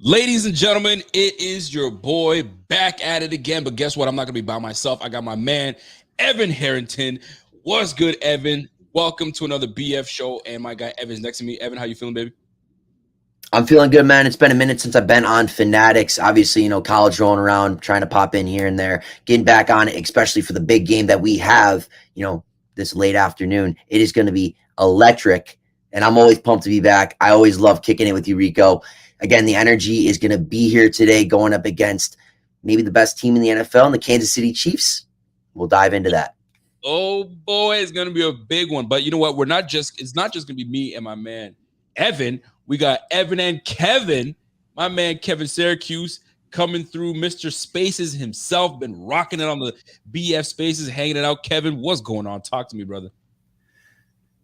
Ladies and gentlemen, it is your boy back at it again. But guess what? I'm not going to be by myself. I got my man, Evan Harrington. What's good, Evan? Welcome to another BF show. And my guy, Evan's next to me. Evan, how you feeling, baby? I'm feeling good, man. It's been a minute since I've been on Fanatics. Obviously, college rolling around, trying to pop in here and there, getting back on it, especially for the big game that we have, this late afternoon. It is going to be electric, and I'm always pumped to be back. I always love kicking it with you, Rico. Again, the energy is going to be here today going up against maybe the best team in the NFL and the Kansas City Chiefs. We'll dive into that. Oh, boy, it's going to be a big one. But you know what? It's not just going to be me and my man, Evan. We got Evan and Kevin, my man Kevin Syracuse, coming through. Mr. Spaces himself, been rocking it on the BF Spaces, hanging it out. Kevin, what's going on? Talk to me, brother.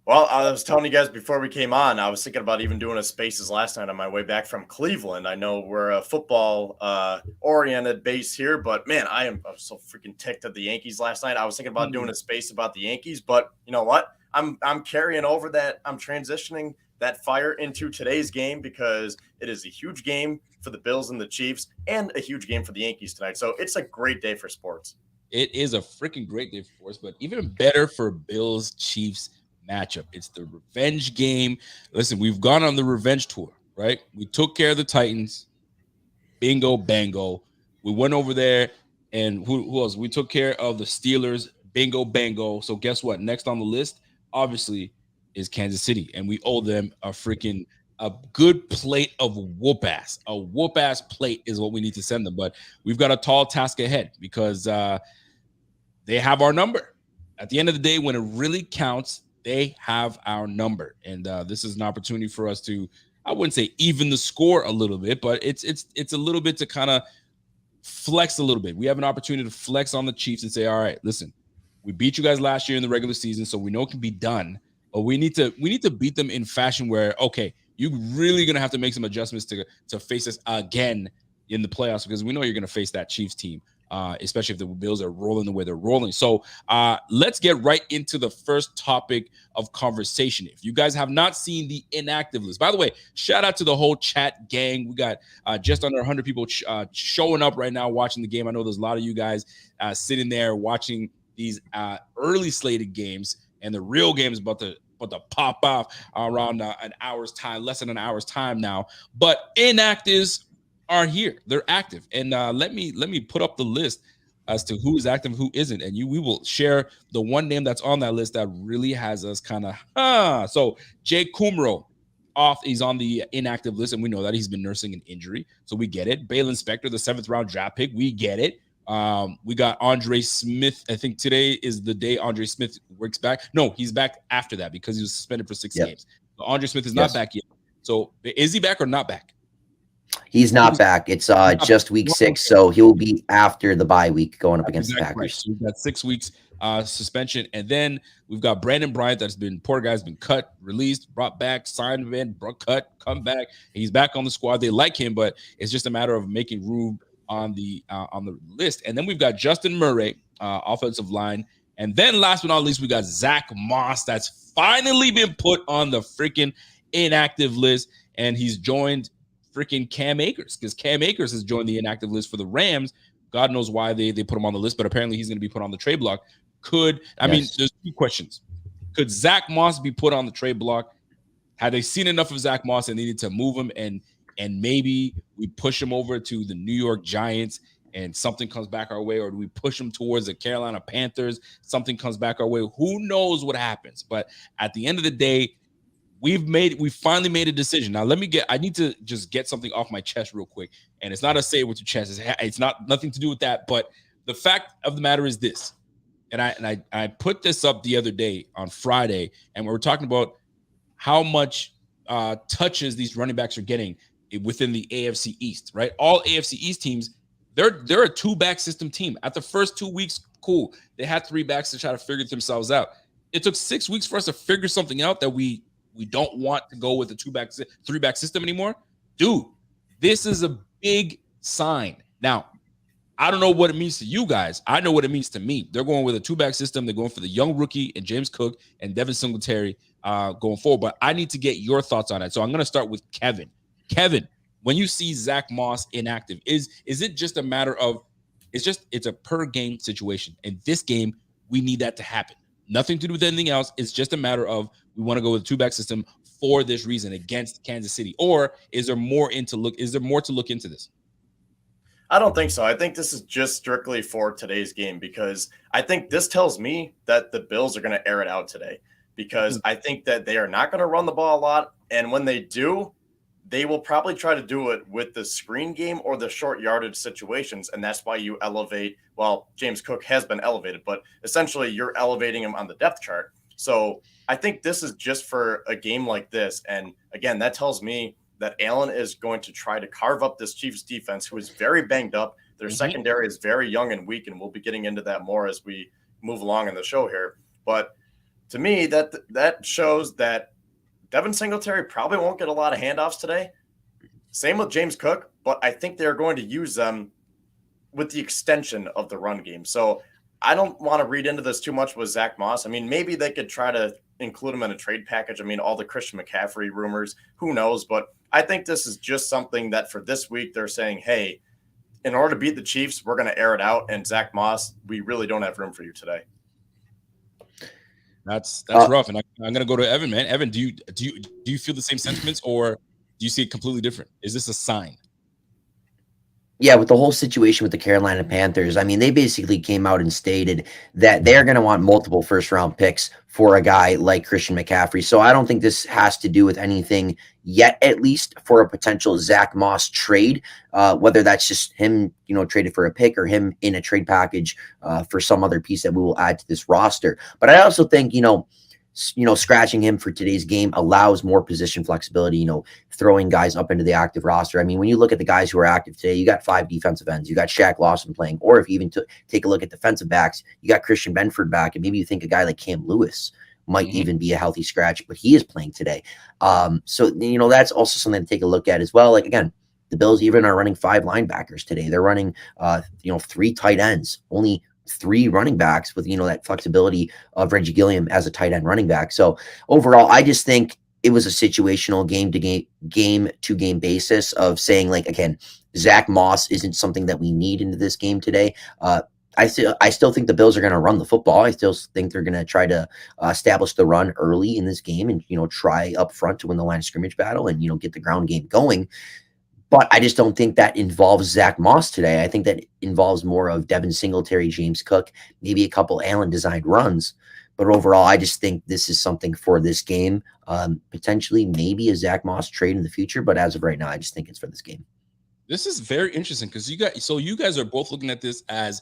Well, I was telling you guys before we came on, I was thinking about even doing a Spaces last night on my way back from Cleveland. I know we're a football-oriented base here, but, man, I was so freaking ticked at the Yankees last night. I was thinking about doing a space about the Yankees, but you know what? I'm carrying over that. I'm transitioning that fire into today's game because it is a huge game for the Bills and the Chiefs and a huge game for the Yankees tonight. So it's a great day for sports. It is a freaking great day for sports, but even better for Bills-Chiefs matchup. It's the revenge game. Listen, we've gone on the revenge tour, right? We took care of the Titans. Bingo, bango. We went over there, and who else? We took care of the Steelers. Bingo, bango. So guess what? Next on the list, obviously, is Kansas City, and we owe them a good plate of whoop ass. A whoop ass plate is what we need to send them. But we've got a tall task ahead because they have our number. At the end of the day, when it really counts, they have our number, and this is an opportunity for us to, I wouldn't say even the score a little bit, but it's a little bit to kind of flex a little bit. We have an opportunity to flex on the Chiefs and say, all right, listen, we beat you guys last year in the regular season, so we know it can be done. But we need to beat them in fashion where, okay, you're really gonna have to make some adjustments to face us again in the playoffs because we know you're gonna face that Chiefs team. Especially if the Bills are rolling the way they're rolling. So let's get right into the first topic of conversation. If you guys have not seen the inactive list, by the way, shout out to the whole chat gang. We got just under 100 people showing up right now watching the game. I know there's a lot of you guys sitting there watching these early slated games, and the real game is about to pop off around an hour's time, less than an hour's time now. But inactives are here. They're active. And let me put up the list as to who is active and who isn't. And we will share the one name that's on that list that really has us kind of, So Jay Kumro he's on the inactive list, and we know that he's been nursing an injury. So we get it. Balen Spector, the 7th round draft pick, we get it. We got Andre Smith. I think today is the day Andre Smith works back. No, he's back after that because he was suspended for 6 games. So Andre Smith is not back yet. So is he back or not back? He's not back. It's just week 6, so he'll be after the bye week going up against the Packers. Right. So we've got 6 weeks suspension, and then we've got Brandon Bryant poor guy's been cut, released, brought back, signed again, cut, come back. He's back on the squad. They like him, but it's just a matter of making room on the list. And then we've got Justin Murray, offensive line, and then last but not least, we got Zach Moss that's finally been put on the freaking inactive list, and he's joined freaking Cam Akers because Cam Akers has joined the inactive list for the Rams. God knows why they put him on the list, but apparently he's going to be put on the trade block. I mean, there's 2 questions. Could Zach Moss be put on the trade block? Had they seen enough of Zach Moss and needed to move him and maybe we push him over to the New York Giants and something comes back our way, or do we push him towards the Carolina Panthers? Something comes back our way. Who knows what happens? But at the end of the day, we finally made a decision. Now I need to just get something off my chest real quick. And it's not a say it with your chest. It's nothing to do with that. But the fact of the matter is this. And I put this up the other day on Friday, and we were talking about how much touches these running backs are getting. within the AFC East, right? All AFC East teams, they're a 2-back system team. At the first 2 weeks, cool. They had 3 backs to try to figure themselves out. It took 6 weeks for us to figure something out that we don't want to go with a 3-back system anymore. Dude, this is a big sign. Now, I don't know what it means to you guys. I know what it means to me. They're going with a 2-back system. They're going for the young rookie and James Cook and Devin Singletary going forward. But I need to get your thoughts on it. So I'm going to start with Kevin. Kevin, when you see Zach Moss inactive, is it just a matter of it's a per game situation? In this game, we need that to happen. Nothing to do with anything else. It's just a matter of we want to go with a 2-back system for this reason against Kansas City. Or is there more to look into this? I don't think so. I think this is just strictly for today's game because I think this tells me that the Bills are going to air it out today because I think that they are not going to run the ball a lot. And when they do, they will probably try to do it with the screen game or the short yardage situations. And that's why you elevate. Well, James Cook has been elevated, but essentially you're elevating him on the depth chart. So I think this is just for a game like this. And again, that tells me that Allen is going to try to carve up this Chiefs defense, who is very banged up. Their secondary is very young and weak, and we'll be getting into that more as we move along in the show here. But to me, that shows that Devin Singletary probably won't get a lot of handoffs today. Same with James Cook, but I think they're going to use them with the extension of the run game. So I don't want to read into this too much with Zach Moss. I mean, maybe they could try to include him in a trade package. I mean, all the Christian McCaffrey rumors, who knows? But I think this is just something that for this week, they're saying, hey, in order to beat the Chiefs, we're going to air it out. And Zach Moss, we really don't have room for you today. That's rough. And I'm going to go to Evan, man. Evan, do you feel the same sentiments or do you see it completely different? Is this a sign? Yeah, with the whole situation with the Carolina Panthers, I mean, they basically came out and stated that they're going to want multiple first-round picks for a guy like Christian McCaffrey. So I don't think this has to do with anything yet, at least for a potential Zach Moss trade, whether that's just him, traded for a pick or him in a trade package for some other piece that we will add to this roster. But I also think, scratching him for today's game allows more position flexibility, throwing guys up into the active roster. I mean, when you look at the guys who are active today, you got 5 defensive ends, you got Shaq Lawson playing, or if you even take a look at defensive backs, you got Christian Benford back, and maybe you think a guy like Cam Lewis might even be a healthy scratch, but he is playing today. So, that's also something to take a look at as well. Like, again, the Bills even are running 5 linebackers today. They're running, 3 tight ends, only 3 running backs with, that flexibility of Reggie Gilliam as a tight end running back. So overall, I just think it was a situational game to game basis of saying, like, again, Zach Moss isn't something that we need into this game today. I still think the Bills are going to run the football. I still think they're going to try to establish the run early in this game and, try up front to win the line of scrimmage battle and, get the ground game going. But I just don't think that involves Zach Moss today. I think that involves more of Devin Singletary, James Cook, maybe a couple Allen-designed runs. But overall, I just think this is something for this game. Potentially, maybe a Zach Moss trade in the future. But as of right now, I just think it's for this game. This is very interesting because you guys are both looking at this as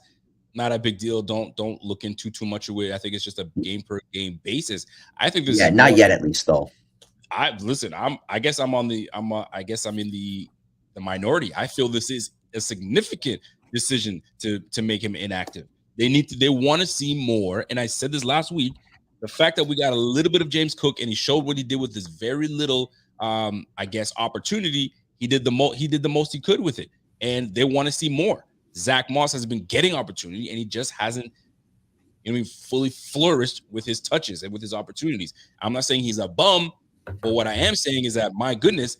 not a big deal. Don't look into too much of it. I think it's just a game per game basis. I think this. Yeah, not yet, at least though. I guess I'm in the minority. I feel this is a significant decision to make him inactive. They want to see more. And I said this last week, the fact that we got a little bit of James Cook and he showed what he did with this very little, opportunity. He did the most he could with it. And they want to see more. Zach Moss has been getting opportunity and he just hasn't fully flourished with his touches and with his opportunities. I'm not saying he's a bum, but what I am saying is that, my goodness,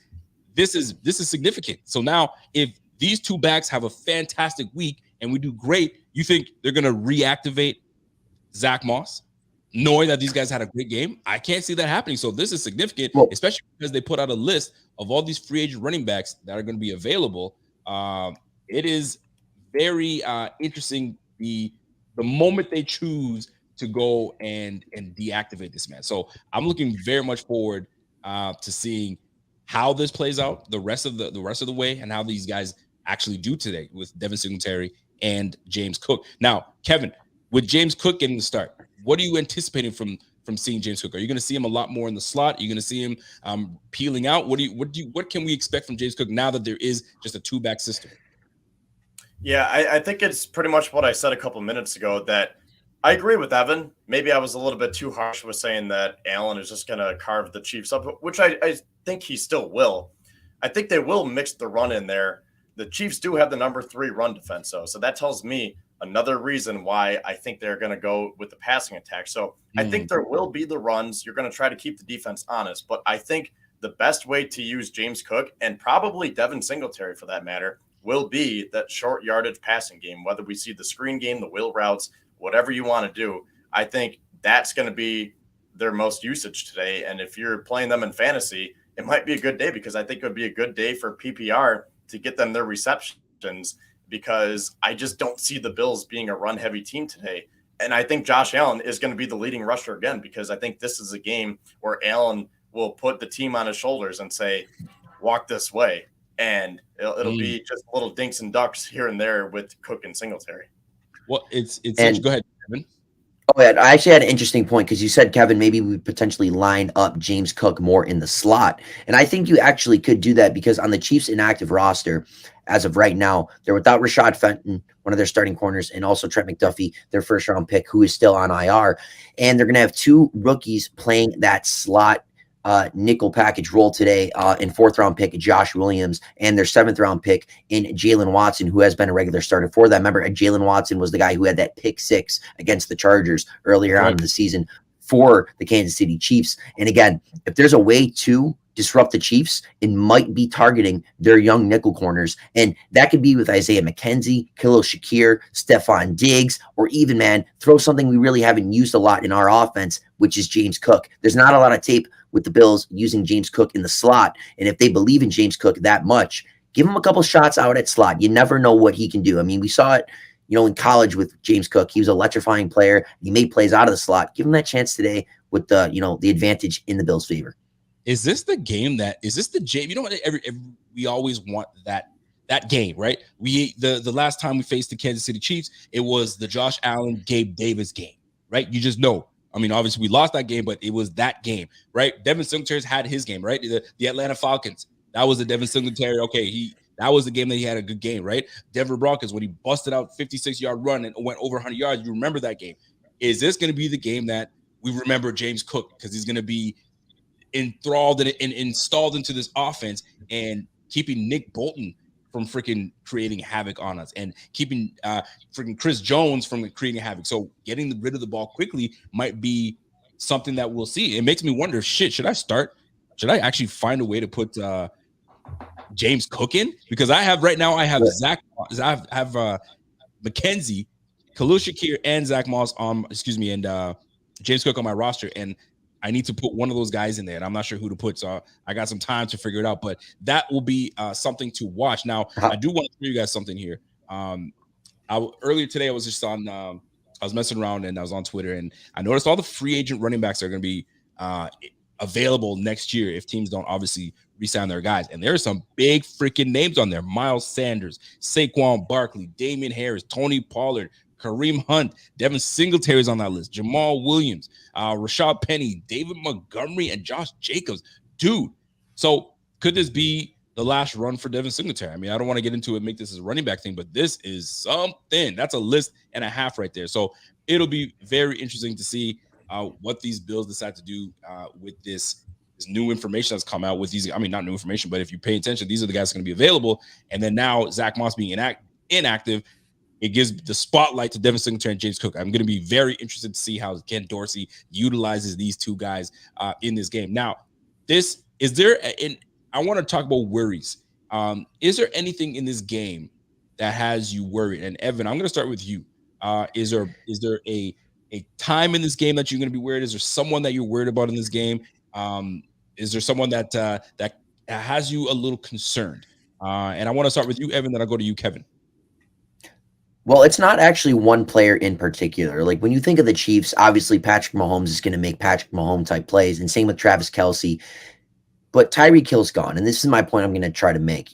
this is significant. So now if these 2 backs have a fantastic week and we do great, you think they're going to reactivate Zach Moss, knowing that these guys had a great game? I can't see that happening. So this is significant, especially because they put out a list of all these free agent running backs that are going to be available. It is very interesting the moment they choose to go and deactivate this man. So I'm looking very much forward to seeing how this plays out the rest of the way and how these guys actually do today with Devin Singletary and James Cook. Now, Kevin, with James Cook getting the start, what are you anticipating from from seeing James Cook? Are you going to see him a lot more in the slot? Are you going to see him peeling out? What can we expect from James Cook now that there is just a 2-back system? Yeah, I think it's pretty much what I said a couple minutes ago, that I agree with Evan. Maybe I was a little bit too harsh with saying that Allen is just going to carve the Chiefs up, which I think he still will. I think they will mix the run in there. The Chiefs do have the number 3 run defense, though. So that tells me another reason why I think they're going to go with the passing attack. So I think there will be the runs. You're going to try to keep the defense honest. But I think the best way to use James Cook, and probably Devin Singletary for that matter, will be that short yardage passing game, whether we see the screen game, the wheel routes, whatever you want to do. I think that's going to be their most usage today. And if you're playing them in fantasy, it might be a good day, because I think it would be a good day for PPR to get them their receptions, because I just don't see the Bills being a run-heavy team today. And I think Josh Allen is going to be the leading rusher again, because I think this is a game where Allen will put the team on his shoulders and say, walk this way. And it'll be just little dinks and ducks here and there with Cook and Singletary. Well, it's go ahead, Kevin. Oh, yeah, I actually had an interesting point, because you said, Kevin, maybe we potentially line up James Cook more in the slot. And I think you actually could do that, because on the Chiefs' inactive roster, as of right now, they're without Rashad Fenton, one of their starting corners, and also Trent McDuffie, their first-round pick, who is still on IR. And they're going to have 2 rookies playing that slot nickel package role today, in 4th-round pick Josh Williams, and their 7th-round pick in Jalen Watson, who has been a regular starter for them. Remember, Jalen Watson was the guy who had that pick 6 against the Chargers earlier on in the season for the Kansas City Chiefs. And again, if there's a way to disrupt the Chiefs, it might be targeting their young nickel corners. And that could be with Isaiah McKenzie, Khalil Shakir, Stephon Diggs, or even, man, throw something we really haven't used a lot in our offense, which is James Cook. There's not a lot of tape with the Bills using James Cook in the slot. And if they believe in James Cook that much, give him a couple shots out at slot. You never know what he can do. I mean, we saw it, in college with James Cook. He was an electrifying player. He made plays out of the slot. Give him that chance today with the, the advantage in the Bills' favor. Is this the game is this the game? You know what? We always want that game, right? The last time we faced the Kansas City Chiefs, it was the Josh Allen, Gabe Davis game, right? You just know. I mean, obviously we lost that game, but it was that game, right? Devin Singletary's had his game, right? The Atlanta Falcons, that was the Devin Singletary. Okay, that was the game that he had a good game, right? Denver Broncos, when he busted out 56-yard run and went over 100 yards, you remember that game. Is this going to be the game that we remember James Cook, because he's going to be enthralled and installed into this offense and keeping Nick Bolton from freaking creating havoc on us, and keeping freaking Chris Jones from creating havoc? So getting rid of the ball quickly might be something that we'll see. It makes me wonder, should I actually find a way to put James Cook in? Because I have Zach, I have McKenzie, Khalil Shakir, and Zach Moss and James Cook on my roster, and I need to put one of those guys in there, and I'm not sure who to put. So I got some time to figure it out, but that will be something to watch. Now, I do want to show you guys something here. Earlier today, I was just on, I was messing around and I was on Twitter, and I noticed all the free agent running backs are going to be available next year if teams don't obviously re-sign their guys. And there's some big freaking names on there: Miles Sanders, Saquon Barkley, Damian Harris, Tony Pollard, Kareem Hunt, Devin Singletary is on that list, Jamal Williams, Rashad Penny, David Montgomery, and Josh Jacobs. Dude, so could this be the last run for Devin Singletary? I mean, I don't want to get into it, make this as a running back thing, but this is something. That's a list and a half right there. So it'll be very interesting to see what these Bills decide to do with this new information that's come out with these. I mean, not new information, but if you pay attention, these are the guys going to be available. And then now Zach Moss being inactive, it gives the spotlight to Devin Singletary and James Cook. I'm going to be very interested to see how Ken Dorsey utilizes these two guys in this game. Now, I want to talk about worries. Is there anything in this game that has you worried? And Evan, I'm going to start with you. Is there a time in this game that you're going to be worried? Is there someone that you're worried about in this game? Is there someone that has you a little concerned? And I want to start with you, Evan, then I'll go to you, Kevin. Well, it's not actually one player in particular. Like, when you think of the Chiefs, obviously Patrick Mahomes is going to make Patrick Mahomes type plays, and same with Travis Kelce. But Tyreek Hill's gone, and this is my point I'm going to try to make.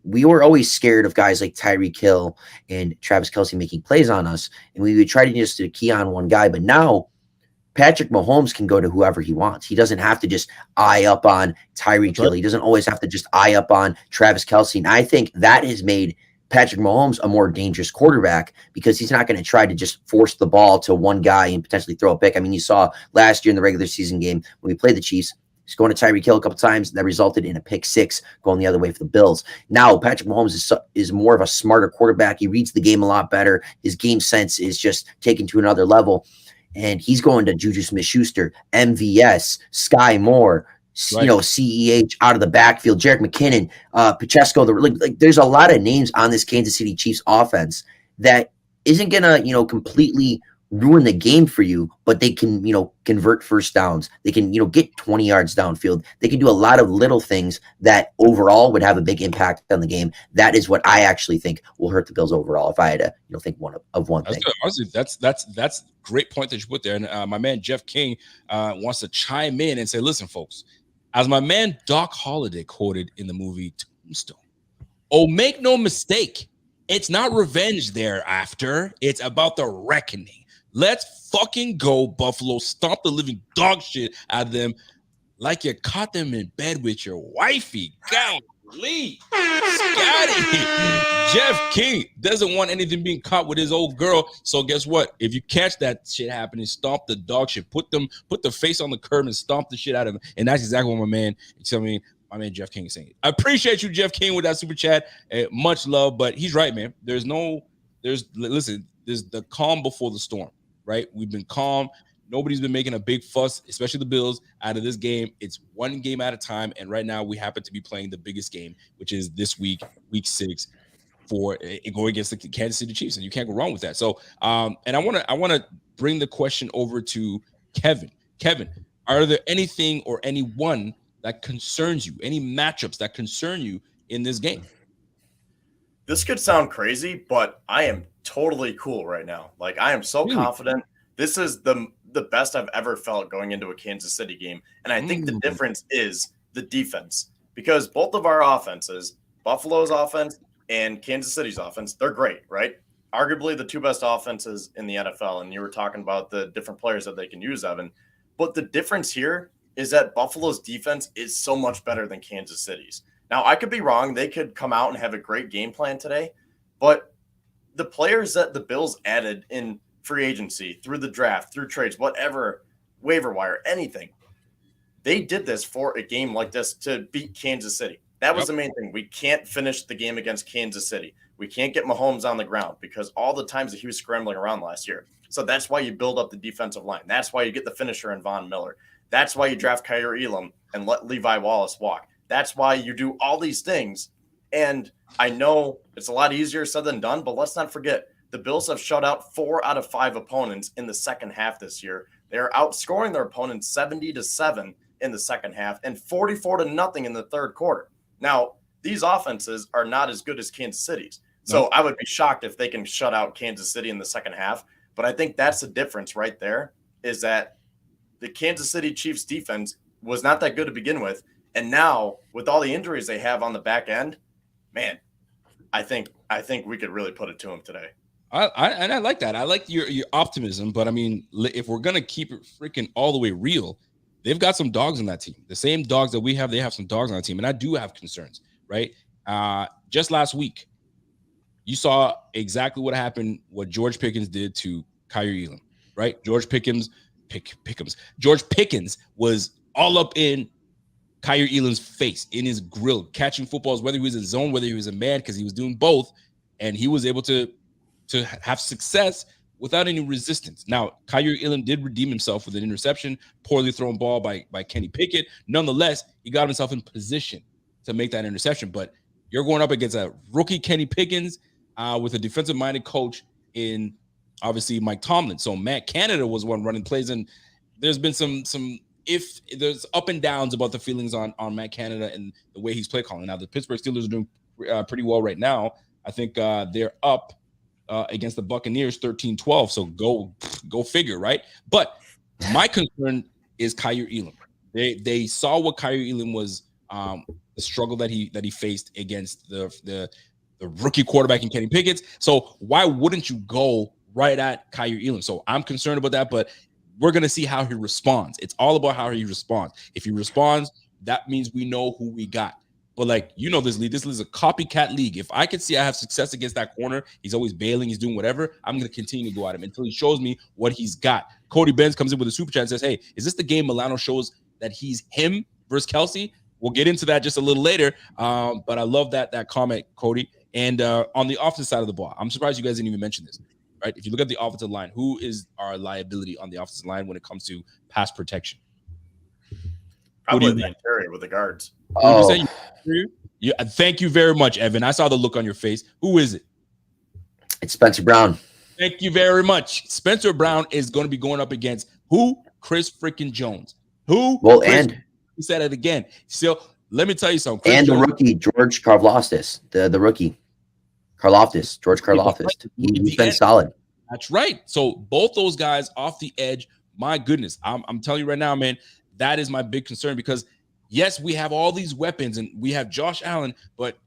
We were always scared of guys like Tyreek Hill and Travis Kelce making plays on us, and we would try to just key on one guy. But now Patrick Mahomes can go to whoever he wants. He doesn't have to just eye up on Tyreek Hill. He doesn't always have to just eye up on Travis Kelce. And I think that has made Patrick Mahomes a more dangerous quarterback because he's not going to try to just force the ball to one guy and potentially throw a pick. I mean, you saw last year in the regular season game when we played the Chiefs, he's going to Tyreek Hill a couple times. That resulted in a pick six going the other way for the Bills. Now, Patrick Mahomes is more of a smarter quarterback. He reads the game a lot better. His game sense is just taken to another level. And he's going to Juju Smith-Schuster, MVS, Sky Moore, right. CEH out of the backfield, Jerick McKinnon, Pacheco. There's a lot of names on this Kansas City Chiefs offense that isn't gonna, completely ruin the game for you, but they can, convert first downs. They can, get 20 yards downfield. They can do a lot of little things that overall would have a big impact on the game. That is what I actually think will hurt the Bills overall. If I had to, think one thing. Good. Honestly, that's great point that you put there. And my man Jeff King wants to chime in and say, listen, folks, as my man Doc Holliday quoted in the movie Tombstone, oh, make no mistake, it's not revenge thereafter. It's about the reckoning. Let's fucking go, Buffalo. Stomp the living dog shit out of them like you caught them in bed with your wifey. Golly. Scotty. Jeff King doesn't want anything being caught with his old girl. So guess what? If you catch that shit happening, stomp the dog shit. Put the face on the curb and stomp the shit out of him. And that's exactly what my man Jeff King is saying. I appreciate you, Jeff King, with that super chat. Much love, but he's right, man. There's the calm before the storm. Right? We've been calm. Nobody's been making a big fuss, especially the Bills, out of this game. It's one game at a time. And right now we happen to be playing the biggest game, which is this week 6, for going against the Kansas City Chiefs. And you can't go wrong with that. So, and I want to bring the question over to Kevin. Kevin, are there anything or anyone that concerns you, any matchups that concern you in this game? This could sound crazy, but I am totally cool right now. Like, I am so confident. This is the best I've ever felt going into a Kansas City game. And I think the difference is the defense, because both of our offenses, Buffalo's offense and Kansas City's offense, they're great, right? Arguably the two best offenses in the NFL. And you were talking about the different players that they can use, Evan. But the difference here is that Buffalo's defense is so much better than Kansas City's. Now, I could be wrong. They could come out and have a great game plan today, but the players that the Bills added in free agency, through the draft, through trades, whatever, waiver wire, anything, they did this for a game like this to beat Kansas City. That was the main thing. We can't finish the game against Kansas City. We can't get Mahomes on the ground because all the times that he was scrambling around last year. So that's why you build up the defensive line. That's why you get the finisher in Von Miller. That's why you draft Kyer Elam and let Levi Wallace walk. That's why you do all these things. And I know it's a lot easier said than done, but let's not forget, the Bills have shut out 4 out of 5 opponents in the second half this year. They're outscoring their opponents 70-7 in the second half and 44-0 in the third quarter. Now, these offenses are not as good as Kansas City's. So I would be shocked if they can shut out Kansas City in the second half. But I think that's the difference right there, is that the Kansas City Chiefs defense was not that good to begin with. And now, with all the injuries they have on the back end, man, I think we could really put it to them today. I like that. I like your optimism, but I mean, if we're gonna keep it freaking all the way real, they've got some dogs on that team. The same dogs that we have, they have some dogs on the team, and I do have concerns. Right? Just last week, you saw exactly what happened. What George Pickens did to Kyer Elam. Right? George Pickens was all up in Kyer Elam's face, in his grill, catching footballs, whether he was in zone, whether he was in man, because he was doing both, and he was able to have success without any resistance. Now, Kyer Elam did redeem himself with an interception, poorly thrown ball by Kenny Pickett. Nonetheless, he got himself in position to make that interception. But you're going up against a rookie Kenny Pickens with a defensive-minded coach in, obviously, Mike Tomlin. So Matt Canada was one running plays, and there's been some if there's up and downs about the feelings on Matt Canada and the way he's play calling. Now, the Pittsburgh Steelers are doing pretty well right now. I think they're up against the Buccaneers 13-12. So go figure, right? But my concern is Kyer Elam. They saw what Kyer Elam was, the struggle that he faced against the rookie quarterback in Kenny Pickett. So why wouldn't you go right at Kyer Elam? So I'm concerned about that, but we're going to see how he responds. It's all about how he responds. If he responds, that means we know who we got. But like, this league is a copycat league. If I can see I have success against that corner, he's always bailing, he's doing whatever, I'm going to continue to go at him until he shows me what he's got. Cody Benz comes in with a super chat and says, hey, is this the game Milano shows that he's him versus Kelsey? We'll get into that just a little later. But I love that comment, Cody. And on the offensive side of the ball, I'm surprised you guys didn't even mention this. Right? If you look at the offensive line, who is our liability on the offensive line when it comes to pass protection? Probably the interior with the guards. Oh, yeah, thank you very much, Evan. I saw the look on your face. Who is it? it's Spencer Brown. Thank you very much. Spencer Brown is going to be going up against who? Chris freaking Jones. Who? Well, Chris, and he said it again. So let me tell you something. Chris and Jones, the rookie George Karlaftis, the rookie George Karlaftis. He's been solid. That's right. So both those guys off the edge. My goodness, I'm telling you right now, man. That is my big concern because yes, we have all these weapons and we have Josh Allen, but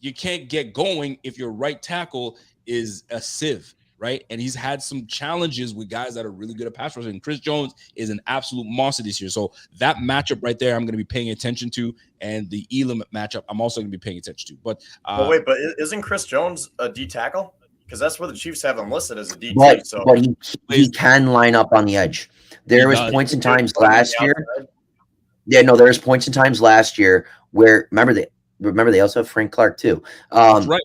you can't get going if your right tackle is a sieve, right? And he's had some challenges with guys that are really good at pass rushing. And Chris Jones is an absolute monster this year. So that matchup right there, I'm going to be paying attention to. And the Elam matchup, I'm also going to be paying attention to. But but isn't Chris Jones a D tackle? Because that's where the Chiefs have him listed as a DT. But he can line up on the edge. There was points in times last year. Yeah, no, there was points in times last year where remember they also have Frank Clark too. That's right.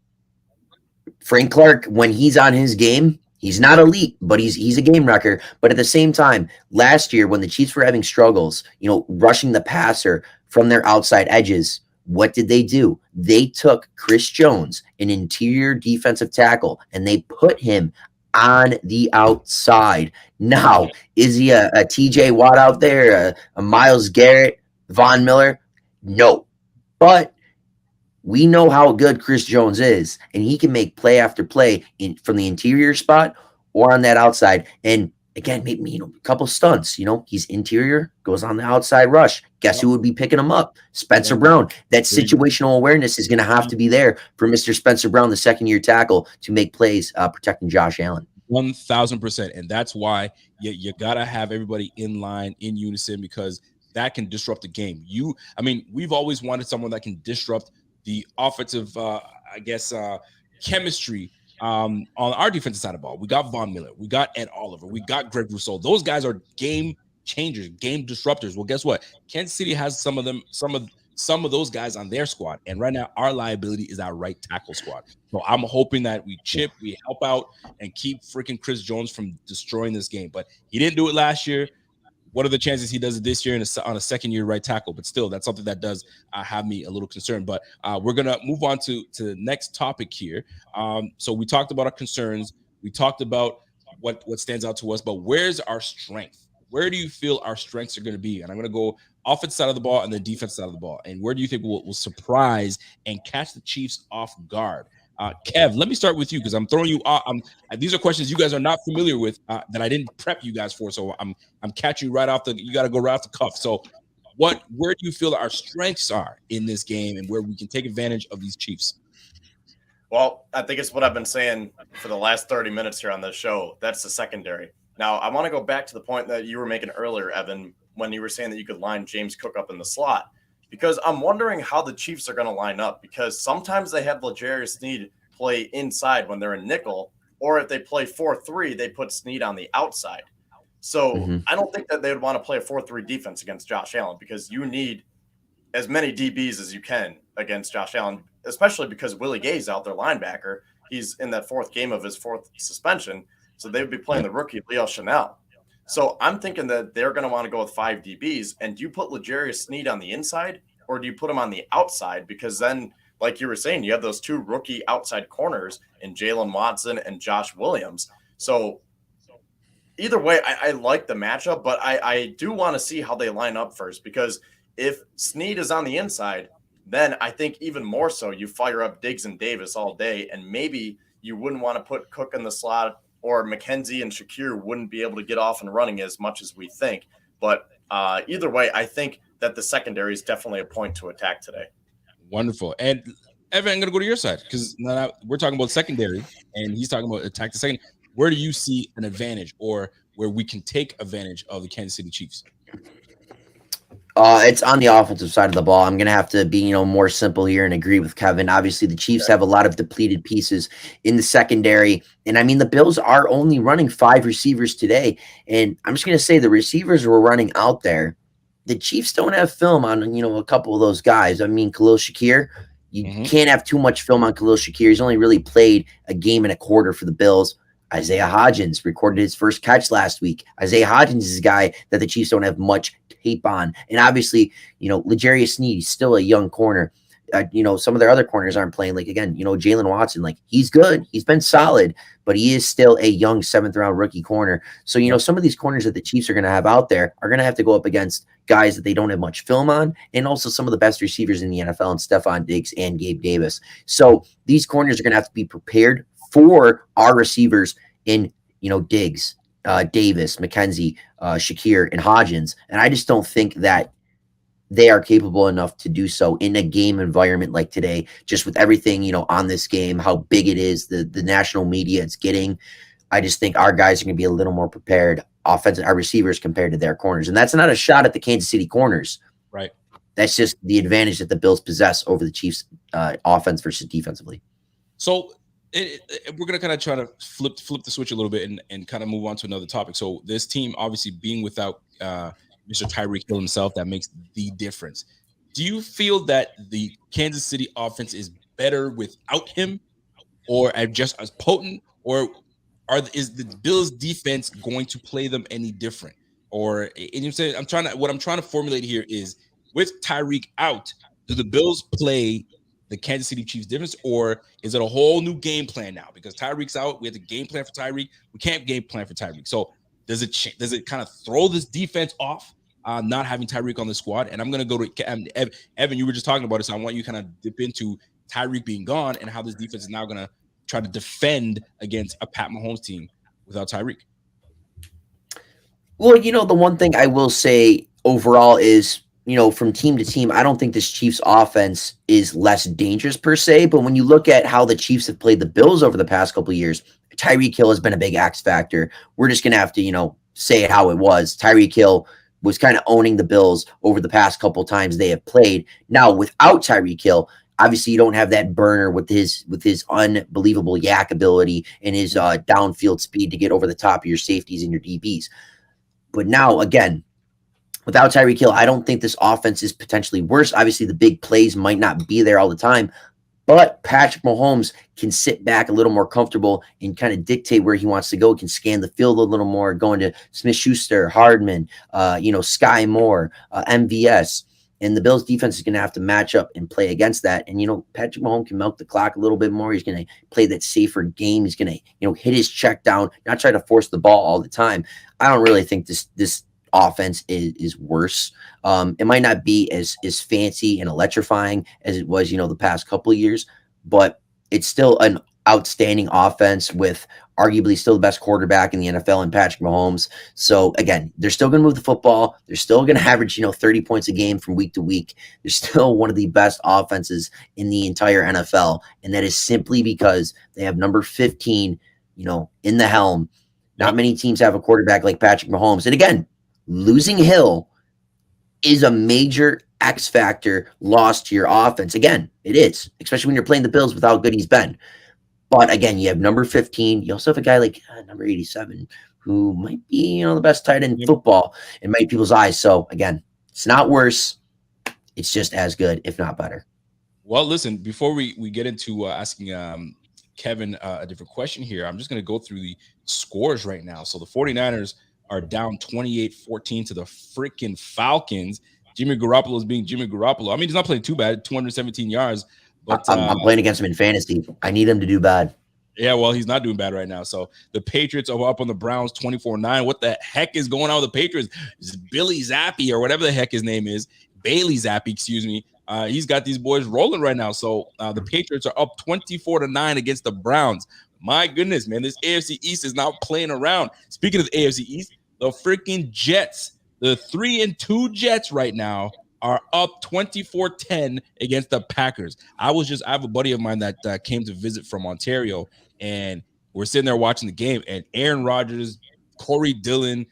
Frank Clark, when he's on his game, he's not elite, but he's a game wrecker. But at the same time, last year when the Chiefs were having struggles, rushing the passer from their outside edges, what did they do? They took Chris Jones, an interior defensive tackle, and they put him on the outside. Now, is he a TJ Watt out there, a Myles Garrett, Von Miller? No. But we know how good Chris Jones is, and he can make play after play from the interior spot or on that outside. And again, maybe a couple stunts. He's interior, goes on the outside rush. Guess who would be picking him up? Spencer Brown. That situational awareness is going to have to be there for Mr. Spencer Brown, the second-year tackle, to make plays protecting Josh Allen. 1,000%. And that's why you got to have everybody in line, in unison, because that can disrupt the game. We've always wanted someone that can disrupt the offensive, chemistry on our defensive side of the ball. We got Von Miller. We got Ed Oliver. We got Greg Rousseau. Those guys are game changers, game disruptors. Well, guess what? Kansas City has some of those guys on their squad. And right now, our liability is our right tackle squad. So I'm hoping that we help out, and keep freaking Chris Jones from destroying this game. But he didn't do it last year. What are the chances he does it this year on a second-year right tackle? But still, that's something that does have me a little concerned. But we're going to move on to the next topic here. So we talked about our concerns. We talked about what stands out to us. But where's our strength? Where do you feel our strengths are going to be? And I'm going to go offensive side of the ball and the defense side of the ball. And where do you think we'll surprise and catch the Chiefs off guard? Kev, let me start with you because I'm throwing you off. These are questions you guys are not familiar with that I didn't prep you guys for. So I'm catching you right off you got to go right off the cuff. So where do you feel our strengths are in this game and where we can take advantage of these Chiefs? Well, I think it's what I've been saying for the last 30 minutes here on this show. That's the secondary. Now, I want to go back to the point that you were making earlier, Evan, when you were saying that you could line James Cook up in the slot. Because I'm wondering how the Chiefs are going to line up, because sometimes they have L'Jarius Sneed play inside when they're in nickel, or if they play 4-3, they put Sneed on the outside. So I don't think that they would want to play a 4-3 defense against Josh Allen, because you need as many DBs as you can against Josh Allen, especially because Willie Gay's out there, linebacker. He's in that fourth game of his fourth suspension. So they would be playing the rookie, Leo Chanel. So I'm thinking that they're going to want to go with 5 DBs. And do you put L'Jarius Sneed on the inside, or do you put him on the outside? Because then, like you were saying, you have those 2 rookie outside corners in Jalen Watson and Josh Williams. So either way, I like the matchup, but I do want to see how they line up first, because if Sneed is on the inside, then I think even more so you fire up Diggs and Davis all day, and maybe you wouldn't want to put Cook in the slot, or McKenzie and Shakir wouldn't be able to get off and running as much as we think. But either way, I think that the secondary is definitely a point to attack today. Wonderful. And Evan, I'm going to go to your side, because we're talking about secondary, and he's talking about attack the second. Where do you see an advantage, or where we can take advantage of the Kansas City Chiefs? It's on the offensive side of the ball. I'm gonna have to be, more simple here and agree with Kevin. Obviously, the Chiefs have a lot of depleted pieces in the secondary, and I mean the Bills are only running 5 receivers today. And I'm just gonna say the receivers we're running out there, the Chiefs don't have film on a couple of those guys. I mean, Khalil Shakir, you can't have too much film on Khalil Shakir. He's only really played a game and a quarter for the Bills. Isaiah Hodgins recorded his first catch last week. Isaiah Hodgins is a guy that the Chiefs don't have much tape on. And obviously, L'Jarius Sneed, he's still a young corner. Some of their other corners aren't playing. Like, again, Jalen Watson, like, he's good. He's been solid, but he is still a young 7th-round rookie corner. So, some of these corners that the Chiefs are going to have out there are going to have to go up against guys that they don't have much film on, and also some of the best receivers in the NFL, and Stephon Diggs and Gabe Davis. So these corners are going to have to be prepared for our receivers in, Diggs, Davis, McKenzie, Shakir, and Hodgins. And I just don't think that they are capable enough to do so in a game environment like today, just with everything, on this game, how big it is, the national media it's getting. I just think our guys are going to be a little more prepared, our receivers compared to their corners. And that's not a shot at the Kansas City corners. Right. That's just the advantage that the Bills possess over the Chiefs offense versus defensively. So we're going to kind of try to flip the switch a little bit and kind of move on to another topic. So this team, obviously being without Mr. Tyreek Hill himself, that makes the difference. Do you feel that the Kansas City offense is better without him, or just as potent, or is the Bills defense going to play them any different? Or, and you say, what I'm trying to formulate here is, with Tyreek out, do the Bills play the Kansas City Chiefs difference, or is it a whole new game plan now? Because Tyreek's out, we have to game plan for Tyreek. We can't game plan for Tyreek. So does it kind of throw this defense off, not having Tyreek on the squad? And I'm going to go to Evan. You were just talking about it, so I want you kind of dip into Tyreek being gone and how this defense is now going to try to defend against a Pat Mahomes team without Tyreek. Well, the one thing I will say overall is, from team to team, I don't think this Chiefs offense is less dangerous per se. But when you look at how the Chiefs have played the Bills over the past couple of years, Tyreek Hill has been a big X factor. We're just going to have to, say it how it was. Tyreek Hill was kind of owning the Bills over the past couple of times they have played. Now, without Tyreek Hill, obviously you don't have that burner with his unbelievable yak ability and his downfield speed to get over the top of your safeties and your DBs. But now, again, without Tyreek Hill, I don't think this offense is potentially worse. Obviously, the big plays might not be there all the time, but Patrick Mahomes can sit back a little more comfortable and kind of dictate where he wants to go. He can scan the field a little more, going to Smith-Schuster, Hardman, Sky Moore, MVS. And the Bills defense is going to have to match up and play against that. And, Patrick Mahomes can milk the clock a little bit more. He's going to play that safer game. He's going to, hit his check down, not try to force the ball all the time. I don't really think this offense is worse. It might not be as fancy and electrifying as it was, the past couple of years, but it's still an outstanding offense with arguably still the best quarterback in the NFL in Patrick Mahomes. So again, they're still going to move the football. They're still going to average, 30 points a game from week to week. They're still one of the best offenses in the entire NFL. And that is simply because they have number 15, in the helm. Not many teams have a quarterback like Patrick Mahomes. And again, losing Hill is a major X factor loss to your offense. Again, it is, especially when you're playing the Bills with how good he's been. But again, you have number 15. You also have a guy like number 87 who might be, the best tight end in football in many people's eyes. So again, it's not worse. It's just as good, if not better. Well, listen, before we get into asking Kevin a different question here, I'm just going to go through the scores right now. So the 49ers are down 28-14 to the freaking Falcons. Jimmy Garoppolo is being Jimmy Garoppolo. I mean, he's not playing too bad, 217 yards. But I'm playing against him in fantasy. I need him to do bad. Yeah, well, he's not doing bad right now. So the Patriots are up on the Browns 24-9. What the heck is going on with the Patriots? It's Billy Zappi or whatever the heck his name is. Bailey Zappi, excuse me. He's got these boys rolling right now. So the Patriots are up 24-9 against the Browns. My goodness, man, this AFC East is not playing around. Speaking of the AFC East, the freaking Jets, the 3-2 Jets right now are up 24-10 against the Packers. I have a buddy of mine that came to visit from Ontario, and we're sitting there watching the game, and Aaron Rodgers Corey Dillon.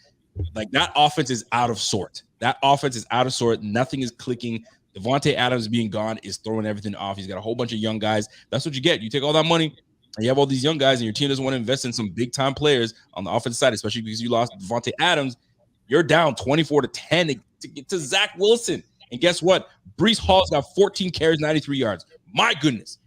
Like, that offense is out of sort. Nothing is clicking. Devontae Adams being gone is throwing everything off. He's got a whole bunch of young guys. That's what you get. You take all that money and you have all these young guys, and your team doesn't want to invest in some big time players on the offensive side, especially because you lost Devontae Adams. You're down 24-10 to get to Zach Wilson. And guess what? Breece Hall's got 14 carries, 93 yards. My goodness.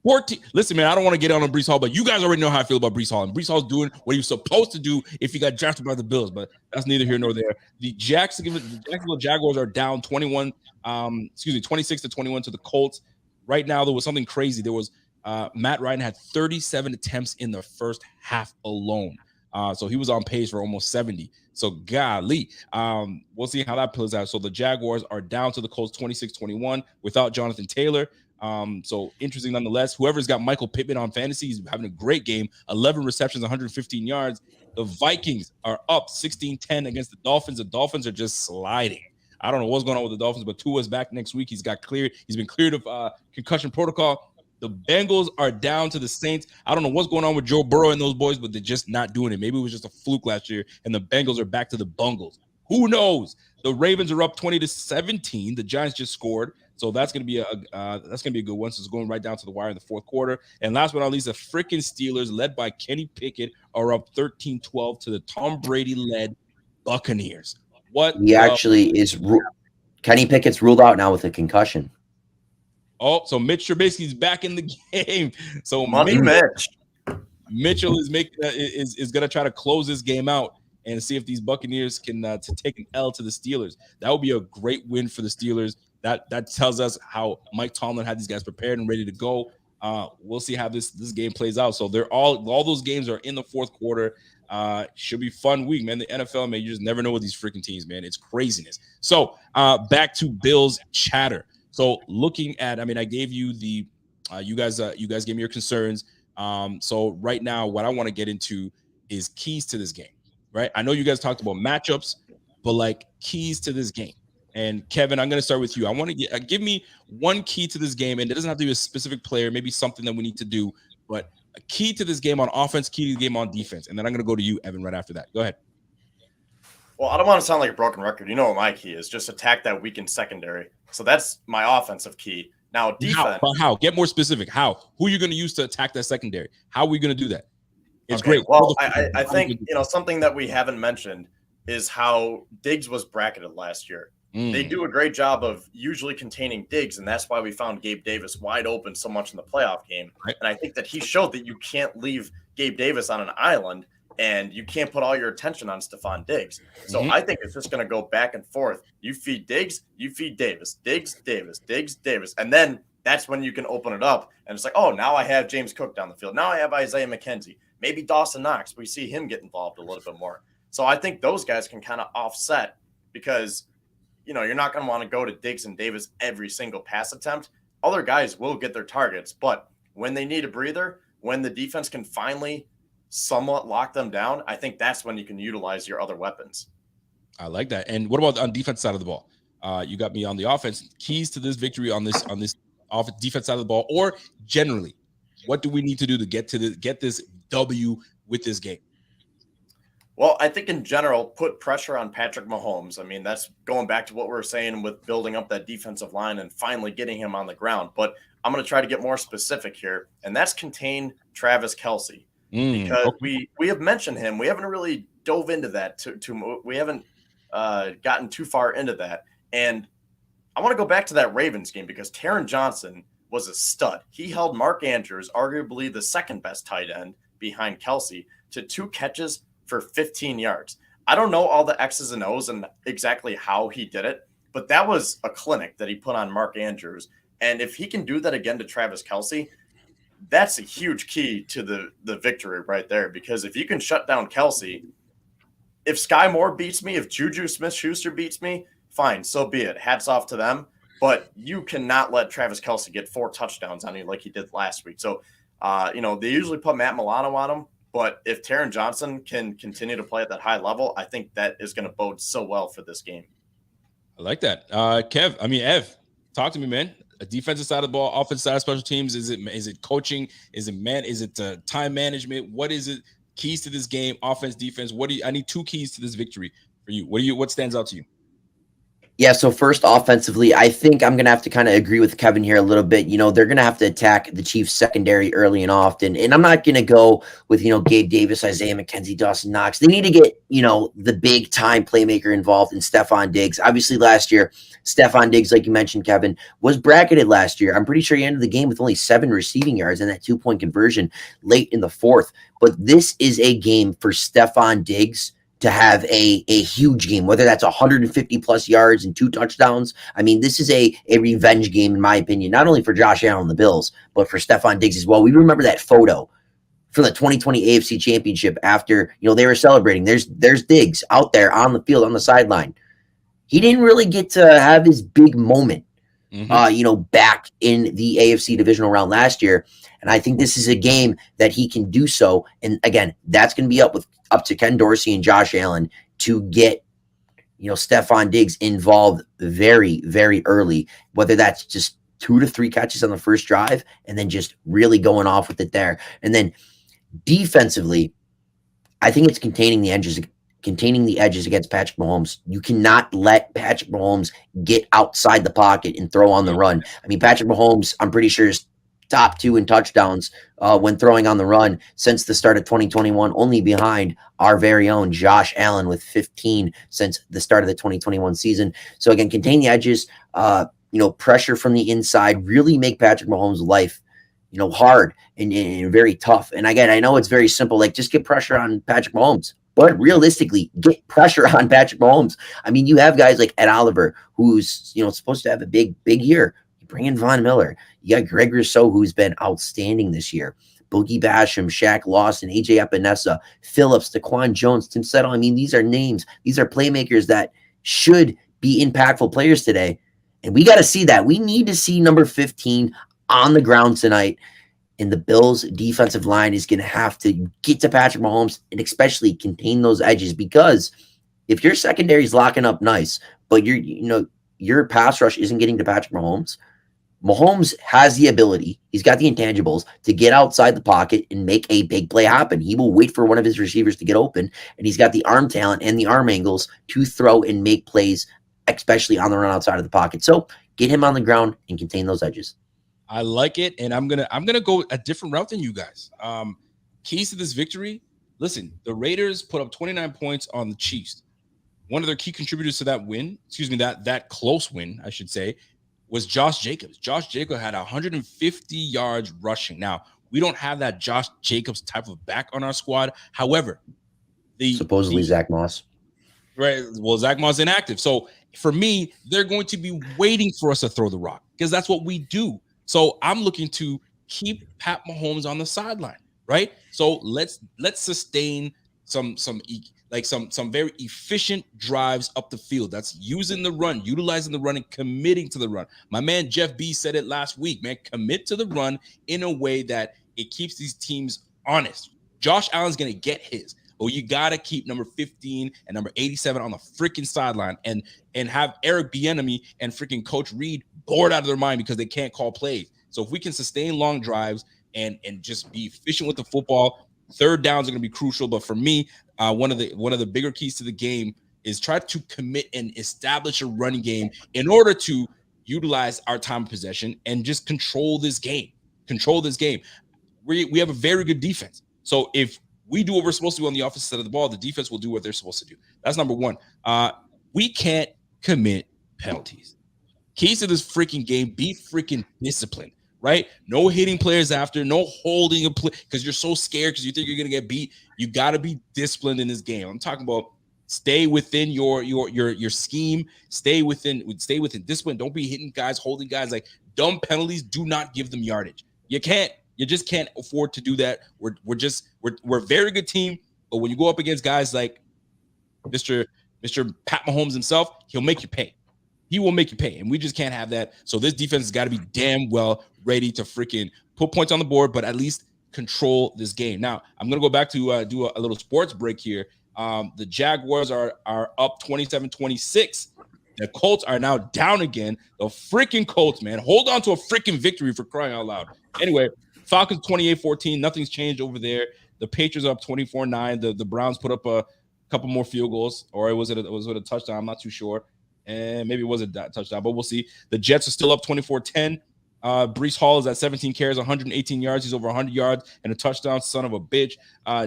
14. Listen, man, I don't want to get on Breece Hall, but you guys already know how I feel about Breece Hall. And Breece Hall's doing what he was supposed to do if he got drafted by the Bills, but that's neither here nor there. The Jacksonville Jaguars are down 26-21 to the Colts. Right now, there was something crazy. There was Matt Ryan had 37 attempts in the first half alone. So he was on pace for almost 70. So golly, we'll see how that plays out. So the Jaguars are down to the Colts 26-21 without Jonathan Taylor. So interesting nonetheless. Whoever's got Michael Pittman on fantasy is having a great game. 11 receptions, 115 yards. The Vikings are up 16-10 against the Dolphins. The Dolphins are just sliding. I don't know what's going on with the Dolphins, but Tua's back next week. He's been cleared of concussion protocol. The Bengals are down to the Saints. I don't know what's going on with Joe Burrow and those boys, but they're just not doing it. Maybe it was just a fluke last year, and the Bengals are back to the Bungles. Who knows? The Ravens are up 20-17. The Giants just scored, so that's gonna be a good one. So it's going right down to the wire in the fourth quarter. And last but not least, the freaking Steelers, led by Kenny Pickett, are up 13-12 to the Tom Brady-led Buccaneers. Kenny Pickett's ruled out now with a concussion. Oh, so Mitch Trubisky's back in the game. So Mitchell is going to try to close this game out and see if these Buccaneers can to take an L to the Steelers. That would be a great win for the Steelers. That tells us how Mike Tomlin had these guys prepared and ready to go. We'll see how this game plays out. So they're all those games are in the fourth quarter. Should be fun week, man. The NFL, man, you just never know with these freaking teams, man. It's craziness. So back to Bills chatter. So looking at, I gave you the, you guys gave me your concerns. So right now, what I want to get into is keys to this game, right? I know you guys talked about matchups, but like keys to this game. And Kevin, I'm going to start with you. I want to give me one key to this game, and it doesn't have to be a specific player, maybe something that we need to do, but a key to this game on offense, key to the game on defense. And then I'm going to go to you, Evan, right after that. Go ahead. Well, I don't want to sound like a broken record. You know what my key is? Just attack that weakened secondary. So that's my offensive key. Now, defense. How? Get more specific. How? Who are you going to use to attack that secondary? How are we going to do that? It's great. Well, I think, something that we haven't mentioned is how Diggs was bracketed last year. They do a great job of usually containing Diggs, and that's why we found Gabe Davis wide open so much in the playoff game. Right. And I think that he showed that you can't leave Gabe Davis on an island, and you can't put all your attention on Stephon Diggs. So I think it's just going to go back and forth. You feed Diggs, you feed Davis, Diggs, Davis, Diggs, Davis. And then that's when you can open it up. And it's like, oh, now I have James Cook down the field. Now I have Isaiah McKenzie. Maybe Dawson Knox. We see him get involved a little bit more. So I think those guys can kind of offset because, you're not going to want to go to Diggs and Davis every single pass attempt. Other guys will get their targets. But when they need a breather, when the defense can finally somewhat lock them down, I think that's when you can utilize your other weapons. I like that. And what about on defense side of the ball? You got me on the offense. Keys to this victory on this defense side of the ball, or generally, what do we need to do to get this W with this game? Well, I think in general, put pressure on Patrick Mahomes. That's going back to what we were saying with building up that defensive line and finally getting him on the ground. But I'm going to try to get more specific here, and that's contain Travis Kelce. Because we have mentioned him. We haven't really dove into that. We haven't gotten too far into that. And I want to go back to that Ravens game because Taryn Johnson was a stud. He held Mark Andrews, arguably the second best tight end behind Kelce, to 2 catches for 15 yards. I don't know all the X's and O's and exactly how he did it, but that was a clinic that he put on Mark Andrews. And if he can do that again to Travis Kelce, that's a huge key to the victory right there, because if you can shut down Kelce, if Sky Moore beats me, if Juju Smith-Schuster beats me, fine, so be it. Hats off to them. But you cannot let Travis Kelce get 4 touchdowns on you like he did last week. So, they usually put Matt Milano on him. But if Taron Johnson can continue to play at that high level, I think that is going to bode so well for this game. I like that. Ev, talk to me, man. A defensive side of the ball, offensive side of special teams. Is it coaching? Is it time management? What is it? keys to this game, offense, defense. I need 2 keys to this victory for you. What stands out to you? Yeah, so first offensively, I think I'm going to have to kind of agree with Kevin here a little bit. They're going to have to attack the Chiefs secondary early and often. And I'm not going to go with, Gabe Davis, Isaiah McKenzie, Dawson Knox. They need to get, the big time playmaker involved in Stephon Diggs. Obviously last year, Stephon Diggs, like you mentioned, Kevin, was bracketed last year. I'm pretty sure he ended the game with only 7 receiving yards and that 2-point conversion late in the 4th. But this is a game for Stephon Diggs to have a huge game, whether that's 150 plus yards and 2 touchdowns. I mean, this is a revenge game, in my opinion, not only for Josh Allen and the Bills, but for Stephon Diggs as well. We remember that photo from the 2020 AFC Championship after, they were celebrating. There's Diggs out there on the field, on the sideline. He didn't really get to have his big moment, back in the AFC divisional round last year. And I think this is a game that he can do so. And again, that's going to be up to Ken Dorsey and Josh Allen to get, Stephon Diggs involved very, very early, whether that's just 2 to 3 catches on the first drive and then just really going off with it there. And then defensively, I think it's containing the edges against Patrick Mahomes. You cannot let Patrick Mahomes get outside the pocket and throw on the run. I mean, Patrick Mahomes, I'm pretty sure, is top 2 in touchdowns when throwing on the run since the start of 2021, only behind our very own Josh Allen with 15 since the start of the 2021 season. So again, contain the edges, pressure from the inside, really make Patrick Mahomes' life, hard and very tough. And again, I know it's very simple, like just get pressure on Patrick Mahomes. But realistically, get pressure on Patrick Mahomes. I mean, you have guys like Ed Oliver, who's supposed to have a big year. You bring in Von Miller. You got Greg Rousseau, who's been outstanding this year. Boogie Basham, Shaq Lawson, AJ Epinesa, Phillips, Daquan Jones, Tim Settle. I mean, these are names. These are playmakers that should be impactful players today. And we got to see that. We need to see number 15 on the ground tonight. And the Bills' defensive line is going to have to get to Patrick Mahomes and especially contain those edges, because if your secondary is locking up nice, but your pass rush isn't getting to Patrick Mahomes, Mahomes has the ability, he's got the intangibles to get outside the pocket and make a big play happen. He will wait for one of his receivers to get open, and he's got the arm talent and the arm angles to throw and make plays, especially on the run outside of the pocket. So get him on the ground and contain those edges. I like it, and I'm gonna go a different route than you guys. Keys to this victory. Listen, the Raiders put up 29 points on the Chiefs. One of their key contributors to that win, that close win, I should say, was Josh Jacobs. Josh Jacobs had 150 yards rushing. Now, we don't have that Josh Jacobs type of back on our squad. However, supposedly Zach Moss. Right. Well, Zach Moss inactive. So for me, they're going to be waiting for us to throw the rock because that's what we do. So I'm looking to keep Pat Mahomes on the sideline, right? So let's sustain some very efficient drives up the field. That's using the run, utilizing the run, and committing to the run. My man Jeff B said it last week, man. Commit to the run in a way that it keeps these teams honest. Josh Allen's gonna get his. But you got to keep number 15 and number 87 on the freaking sideline and have Eric Bieniemy and freaking Coach Reed bored out of their mind because they can't call plays. So if we can sustain long drives and just be efficient with the football, third downs are going to be crucial. But for me, one of the bigger keys to the game is try to commit and establish a running game in order to utilize our time of possession and just control this game. We have a very good defense. So if we do what we're supposed to do on the offensive side of the ball, the defense will do what they're supposed to do. That's number one. We can't commit penalties. Keys to this freaking game, be freaking disciplined, right? No hitting players after, no holding a play because you're so scared because you think you're going to get beat. You got to be disciplined in this game. I'm talking about stay within your scheme, stay within discipline. Don't be hitting guys, holding guys. Like dumb penalties, do not give them yardage. You just can't afford to do that. We're a very good team, but when you go up against guys like Mr. Pat Mahomes himself, he'll make you pay. He will make you pay, and we just can't have that. So this defense has got to be damn well ready to freaking put points on the board, but at least control this game. Now, I'm going to go back to do a little sports break here. The Jaguars are up 27-26. The Colts are now down again. The freaking Colts, man. Hold on to a freaking victory for crying out loud. Anyway, Falcons 28-14. Nothing's changed over there. The Patriots are up 24-9. The Browns put up a couple more field goals, or was it a touchdown? I'm not too sure. And maybe it was a touchdown, but we'll see. The Jets are still up 24-10. Brees Hall is at 17 carries, 118 yards. He's over 100 yards and a touchdown. Son of a bitch.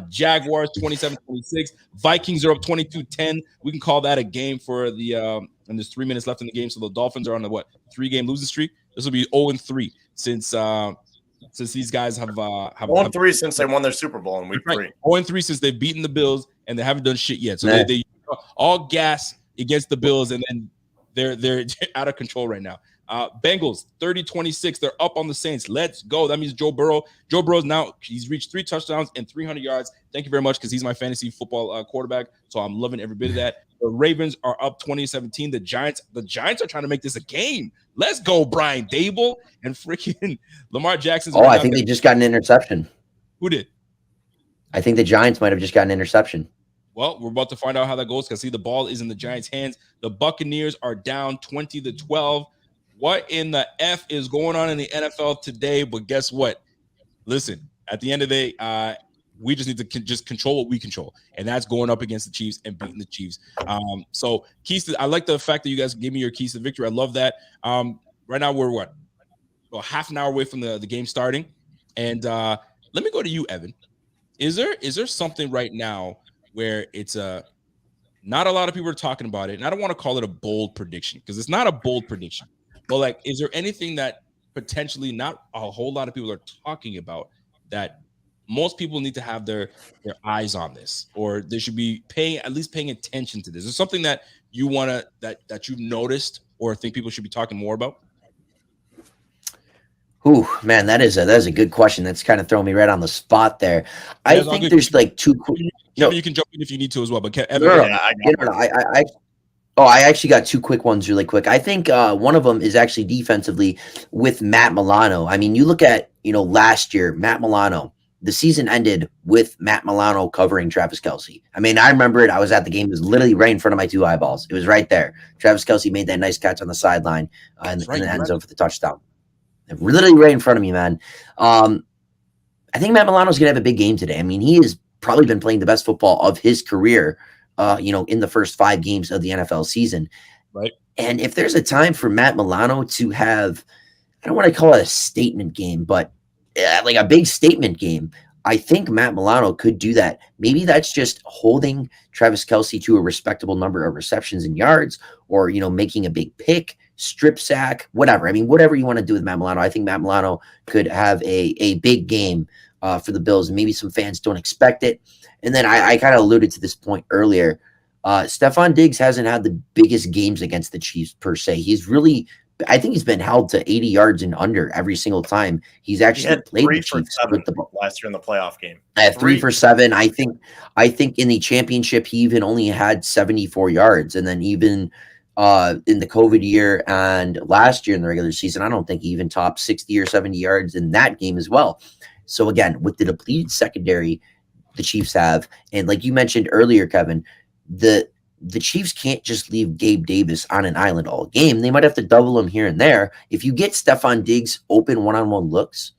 Jaguars 27-26. Vikings are up 22-10. We can call that a game for the and there's 3 minutes left in the game. So the Dolphins are on the 3-game losing streak. This will be 0-3 since these guys have 1-3 since they won their Super Bowl in week 3. 0-3 since they've beaten the Bills and they haven't done shit yet. So they all gas against the Bills, and then they're out of control right now. Bengals 30-26. They're up on the Saints. Let's go. That means Joe Burrow's now he's reached 3 touchdowns and 300 yards. Thank you very much, because he's my fantasy football quarterback. So I'm loving every bit of that. The Ravens are up 20-17. The Giants are trying to make this a game. Let's go, Brian Dable and freaking Lamar Jackson's. I think they just got an interception. Who did? I think the Giants might have just got an interception. Well, we're about to find out how that goes, because see, the ball is in the Giants' hands. The Buccaneers are down 20-12. What in the F is going on in the NFL today? But guess what? Listen, at the end of the day, we just need to just control what we control, and that's going up against the Chiefs and beating the Chiefs. So keys I like the fact that you guys gave me your keys to victory. I love that. Right now we're half an hour away from the game starting, and let me go to you, Evan. Is there something right now where it's not a lot of people are talking about it, and I don't want to call it a bold prediction, because it's not a bold prediction, but is there anything that potentially not a whole lot of people are talking about that most people need to have their eyes on this, or they should be at least paying attention to this? Is there something that you want to that you've noticed or think people should be talking more about? Ooh, man, that is a good question. That's kind of throwing me right on the spot there. I think there's 2 quick. You can jump in if you need to as well. But I actually got 2 quick ones really quick. I think one of them is actually defensively with Matt Milano. I mean, you look at last year, Matt Milano. The season ended with Matt Milano covering Travis Kelce. I mean, I remember it. I was at the game. It was literally right in front of my 2 eyeballs. It was right there. Travis Kelce made that nice catch on the sideline in the end zone for the touchdown. Literally right in front of me, man. I think Matt Milano's going to have a big game today. I mean, he has probably been playing the best football of his career, in the first 5 games of the NFL season. Right. And if there's a time for Matt Milano to have, I don't want to call it a statement game, but like a big statement game, I think Matt Milano could do that. Maybe that's just holding Travis Kelce to a respectable number of receptions and yards, or, making a big pick, strip sack, whatever. I mean, whatever you want to do with Matt Milano, I think Matt Milano could have a big game for the Bills. Maybe some fans don't expect it. And then I kind of alluded to this point earlier. Stephon Diggs hasn't had the biggest games against the Chiefs per se. I think he's been held to 80 yards and under every single time he's actually played the Chiefs with the ball. Last year in the playoff game. 3 for 7. I think in the championship he even only had 74 yards, and then even in the COVID year and last year in the regular season, I don't think he even topped 60 or 70 yards in that game as well. So again, with the depleted secondary the Chiefs have, and like you mentioned earlier, Kevin, the Chiefs can't just leave Gabe Davis on an island all game. They might have to double him here and there. If you get Stephon Diggs open one-on-one looks,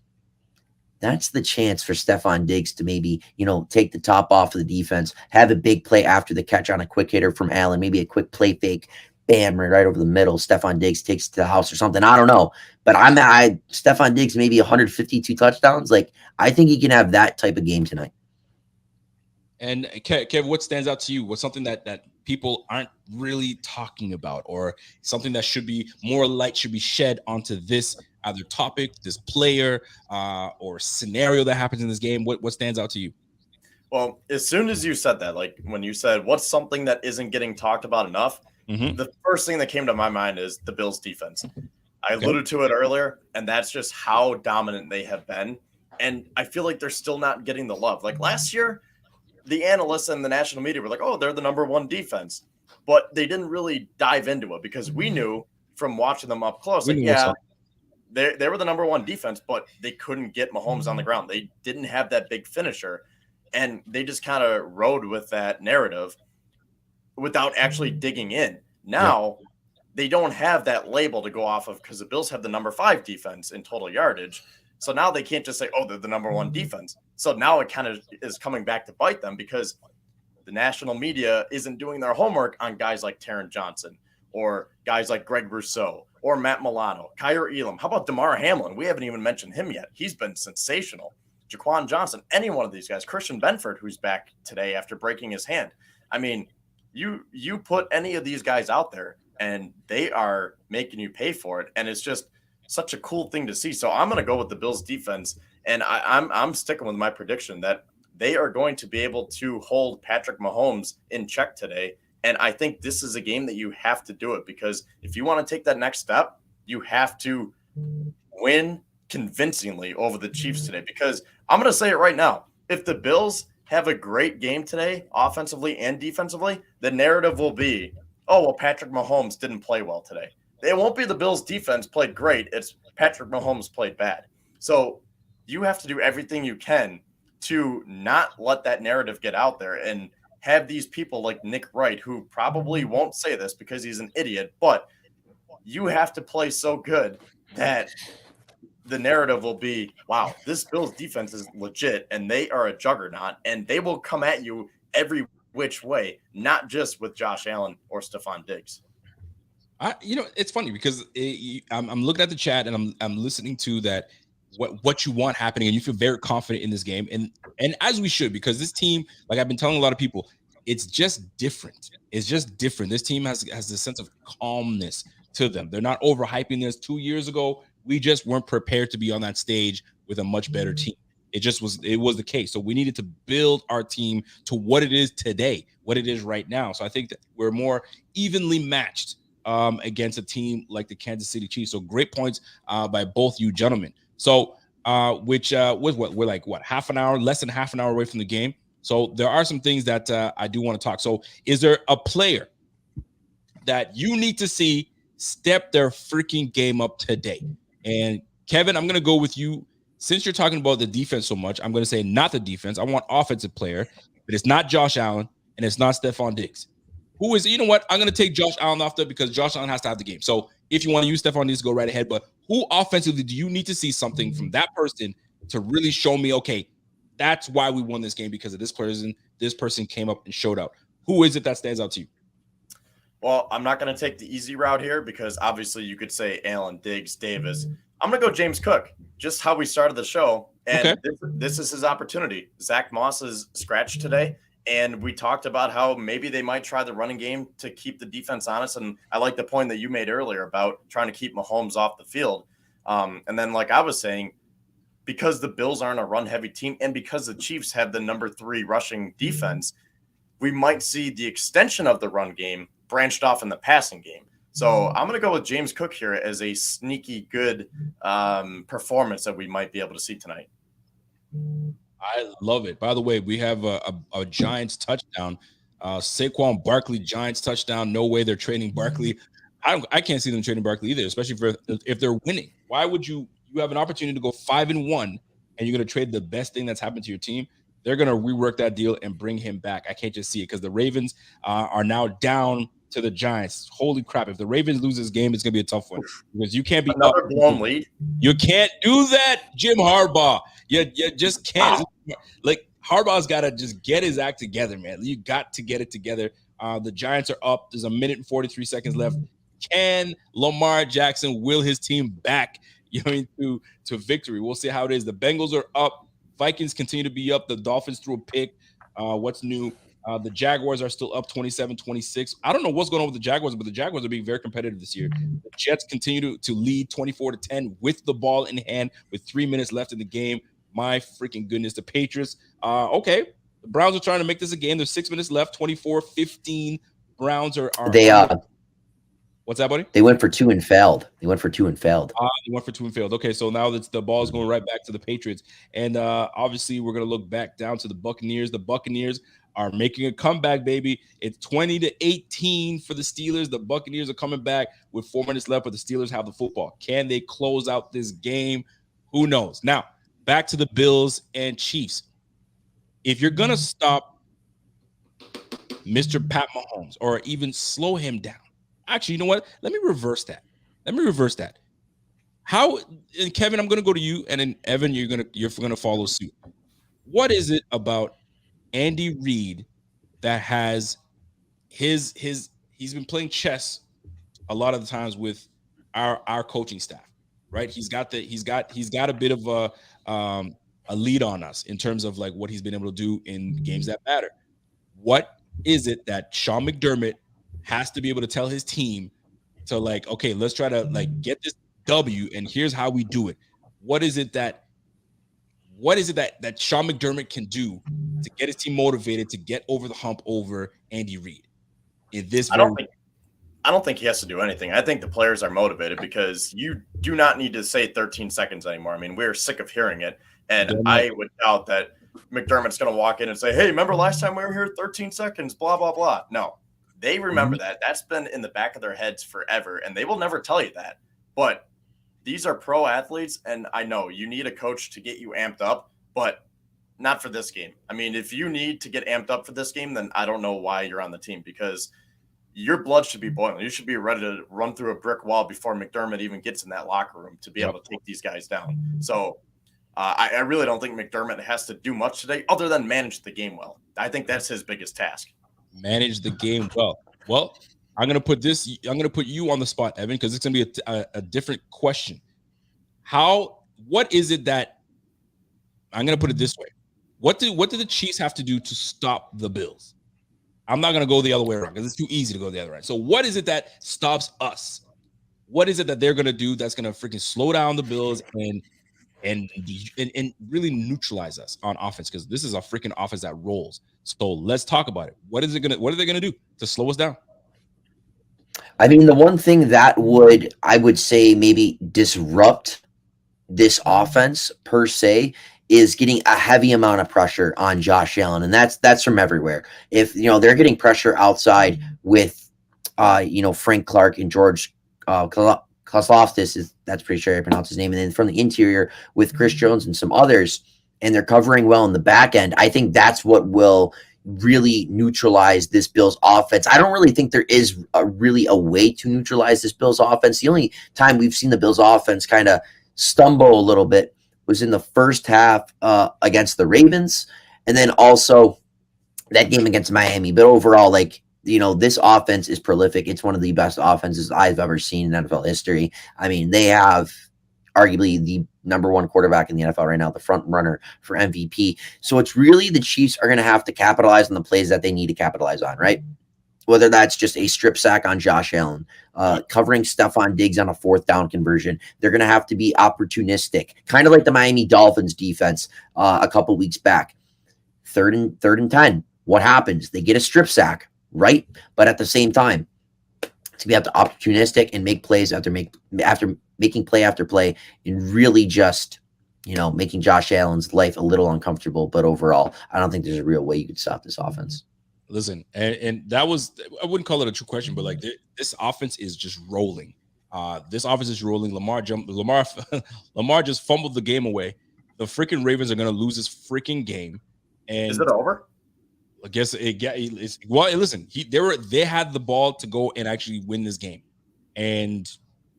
that's the chance for Stephon Diggs to maybe, take the top off of the defense, have a big play after the catch on a quick hitter from Allen, maybe a quick play fake, bam, right over the middle. Stephon Diggs takes it to the house or something. I don't know. But Stephon Diggs, maybe 152 touchdowns. I think he can have that type of game tonight. And Kev, what stands out to you? What's something that people aren't really talking about, or something that should be more light should be shed onto this either topic, this player, or scenario that happens in this game? What stands out to you? Well, as soon as you said that, when you said what's something that isn't getting talked about enough, the first thing that came to my mind is the Bills defense. I alluded to it earlier, and that's just how dominant they have been. And I feel like they're still not getting the love. Last year, the analysts and the national media were like, oh, they're the number 1 defense. But they didn't really dive into it, because we knew from watching them up close, they were the number 1 defense, but they couldn't get Mahomes on the ground. They didn't have that big finisher, and they just kind of rode with that narrative without actually digging in. Now, they don't have that label to go off of, because the Bills have the number 5 defense in total yardage. So now they can't just say, oh, they're the number one defense. So now it kind of is coming back to bite them because the national media isn't doing their homework on guys like Taryn Johnson or guys like Greg Rousseau or Matt Milano, Kyrie Elam. How about DeMar Hamlin? We haven't even mentioned him yet. He's been sensational. Jaquan Johnson, any one of these guys. Christian Benford, who's back today after breaking his hand. I mean, you put any of these guys out there and they are making you pay for it. And it's just such a cool thing to see. So I'm going to go with the Bills defense. And I'm sticking with my prediction that they are going to be able to hold Patrick Mahomes in check today. And I think this is a game that you have to do it because if you want to take that next step, you have to win convincingly over the Chiefs today. Because I'm going to say it right now. If the Bills have a great game today, offensively and defensively, the narrative will be, oh, well, Patrick Mahomes didn't play well today. It won't be the Bills defense played great. It's Patrick Mahomes played bad. So you have to do everything you can to not let that narrative get out there and have these people like Nick Wright, who probably won't say this because he's an idiot, but you have to play so good that the narrative will be, wow, this Bills defense is legit and they are a juggernaut and they will come at you every which way, not just with Josh Allen or Stephon Diggs. It's funny because I'm looking at the chat and I'm listening to that what you want happening, and you feel very confident in this game, and as we should, because this team, like I've been telling a lot of people, it's just different. It's just different. This team has this sense of calmness to them. They're not overhyping this. 2 years ago, we just weren't prepared to be on that stage with a much better team. It was the case. So we needed to build our team to what it is today, what it is right now. So I think that we're more evenly matched against a team like the Kansas City Chiefs. So great points by both you gentlemen. So which was what we're like, half an hour, less than half an hour away from the game. So there are some things that I do want to talk. So is there a player that you need to see step their freaking game up today? And Kevin, I'm going to go with you. Since you're talking about the defense so much, I'm going to say not the defense. I want offensive player, but it's not Josh Allen and it's not Stephon Diggs. Who is, you know what? I'm going to take Josh Allen off there because Josh Allen has to have the game. So if you want to use Stephon Diggs, go right ahead. But who offensively do you need to see something from that person to really show me, okay, that's why we won this game, because of this person. This person came up and showed out. Who is it that stands out to you? Well, I'm not going to take the easy route here because obviously you could say Allen, Diggs, Davis. I'm going to go James Cook, just how we started the show. And okay. This is his opportunity. Zach Moss is scratched today. And we talked about how maybe they might try the running game to keep the defense honest. And I like the point that you made earlier about trying to keep Mahomes off the field. And then, like I was saying, because the Bills aren't a run-heavy team and because the Chiefs have the number 3 rushing defense, we might see the extension of the run game branched off in the passing game. So I'm going to go with James Cook here as a sneaky good performance that we might be able to see tonight. I love it. By the way, we have a Giants touchdown. Saquon Barkley, Giants touchdown. No way they're trading Barkley. I can't see them trading Barkley either, especially if they're winning. Why would you have an opportunity to go 5-1 and you're going to trade the best thing that's happened to your team? They're going to rework that deal and bring him back. I can't just see it because the Ravens are now down to the Giants. Holy crap. If the Ravens lose this game, it's going to be a tough one because you can't be another blown lead. You can't do that, Jim Harbaugh. You just can't. Like, Harbaugh's got to just get his act together, man. You got to get it together. The Giants are up. There's 1 minute and 43 seconds left. Can Lamar Jackson will his team back, to victory? We'll see how it is. The Bengals are up. Vikings continue to be up. The Dolphins threw a pick. What's new? The Jaguars are still up 27-26. I don't know what's going on with the Jaguars, but the Jaguars are being very competitive this year. The Jets continue to lead 24-10 with the ball in hand with 3 minutes left in the game. My freaking goodness. The Patriots, okay. The Browns are trying to make this a game. There's 6 minutes left, 24-15. Browns are what's that, buddy? They went for 2 and failed. They went for 2 and failed. Okay, so now the ball is going right back to the Patriots. And obviously, we're going to look back down to the Buccaneers. The Buccaneers are making a comeback, baby. It's 20-18 for the Steelers. The Buccaneers are coming back with 4 minutes left, but the Steelers have the football. Can they close out this game? Who knows? Now, back to the Bills and Chiefs. If you're going to stop Mr. Pat Mahomes or even slow him down, actually, you know what? Let me reverse that. How, and Kevin, I'm gonna go to you, and then Evan, you're gonna follow suit. What is it about Andy Reid that has he's been playing chess a lot of the times with our coaching staff, right? He's got a bit of a lead on us in terms of like what he's been able to do in games that matter. What is it that Sean McDermott has to be able to tell his team to, like, okay, let's try to like get this W, and here's how we do it? What is it that Sean McDermott can do to get his team motivated to get over the hump over Andy Reid in this I very don't think he has to do anything. I think the players are motivated because you do not need to say 13 seconds anymore. I mean, we're sick of hearing it. And I would doubt that McDermott's going to walk in and say, hey, remember last time we were here, 13 seconds, blah, blah, blah. No, they remember that. That's been in the back of their heads forever, and they will never tell you that. But these are pro athletes, and I know you need a coach to get you amped up, but not for this game. I mean, if you need to get amped up for this game, then I don't know why you're on the team, because your blood should be boiling. You should be ready to run through a brick wall before McDermott even gets in that locker room to be able to take these guys down. So I really don't think McDermott has to do much today other than manage the game well. I think that's his biggest task. Manage the game well. Well, I'm going to put you on the spot, Evan, because it's going to be a different question. What is it that, I'm going to put it this way. What do the Chiefs have to do to stop the Bills? I'm not going to go the other way around because it's too easy to go the other way. So what is it that stops us? What is it that they're going to do that's going to freaking slow down the Bills and really neutralize us on offense? Because this is a freaking offense that rolls. So let's talk about it. What are they going to do to slow us down? I mean, the one thing that I would say maybe disrupt this offense per se is getting a heavy amount of pressure on Josh Allen. And that's from everywhere. If, they're getting pressure outside with, Frank Clark and George Karlaftis, that's pretty sure I pronounce his name. And then from the interior with Chris Jones and some others, and they're covering well in the back end. I think that's what will really neutralize this Bills offense. I don't really think there is really a way to neutralize this Bills offense. The only time we've seen the Bills offense kind of stumble a little bit was in the first half against the Ravens, and then also that game against Miami. But overall, this offense is prolific. It's one of the best offenses I've ever seen in NFL history. I mean, they have arguably the number one quarterback in the NFL right now, the front runner for MVP. So it's really the Chiefs are going to have to capitalize on the plays that they need to capitalize on, right? Whether that's just a strip sack on Josh Allen, covering Stephon Diggs on a fourth down conversion. They're going to have to be opportunistic, kind of like the Miami Dolphins defense a couple weeks back. Third and 10. What happens? They get a strip sack, right? But at the same time, to be able to opportunistic and make plays after making play after play, and really just, making Josh Allen's life a little uncomfortable. But overall, I don't think there's a real way you could stop this offense. Listen, and that was, I wouldn't call it a true question, but this offense is just rolling. This offense is rolling. Lamar just fumbled the game away. The freaking Ravens are going to lose this freaking game. And is it over? I guess it's well. Listen, they had the ball to go and actually win this game, and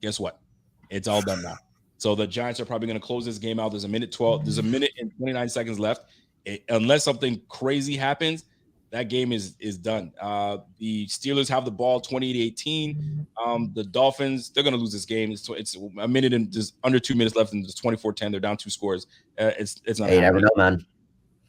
guess what? It's all done now. So the Giants are probably going to close this game out. There's a minute and 29 seconds left. Unless something crazy happens, that game is done. The Steelers have the ball 28-18. The Dolphins, they're going to lose this game. It's a minute and just under 2 minutes left, and it's 24-10. They're down 2 scores. It's not. Hey, you never know, man.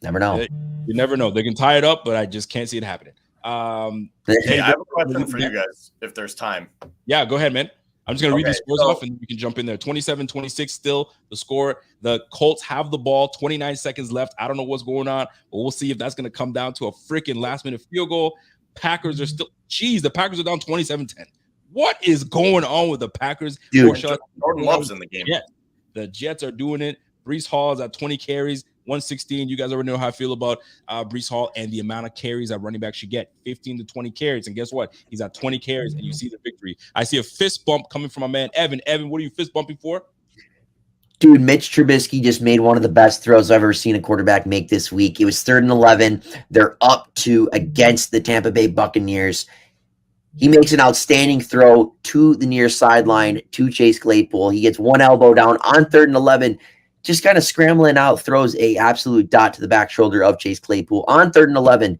Never know. You never know. They can tie it up, but I just can't see it happening. Hey, I have a question for you guys, if there's time. Yeah, go ahead, man. I'm just going to read the scores off, and you can jump in there. 27-26 still the score. The Colts have the ball, 29 seconds left. I don't know what's going on, but we'll see if that's going to come down to a freaking last-minute field goal. Packers are still – the Packers are down 27-10. What is going on with the Packers? Dude, Jordan Love's in the game. Yeah, the Jets are doing it. Breece Hall is at 20 carries, 116. You guys already know how I feel about Breece Hall and the amount of carries that running back should get, 15 to 20 carries. And guess what? He's at 20 carries, and you see the victory. I see a fist bump coming from my man, Evan. Evan, what are you fist bumping for? Dude, Mitch Trubisky just made one of the best throws I've ever seen a quarterback make this week. It was 3rd and 11. They're up 2 against the Tampa Bay Buccaneers. He makes an outstanding throw to the near sideline to Chase Claypool. He gets one elbow down on 3rd and 11, just kind of scrambling out, throws a absolute dot to the back shoulder of Chase Claypool on 3rd and 11.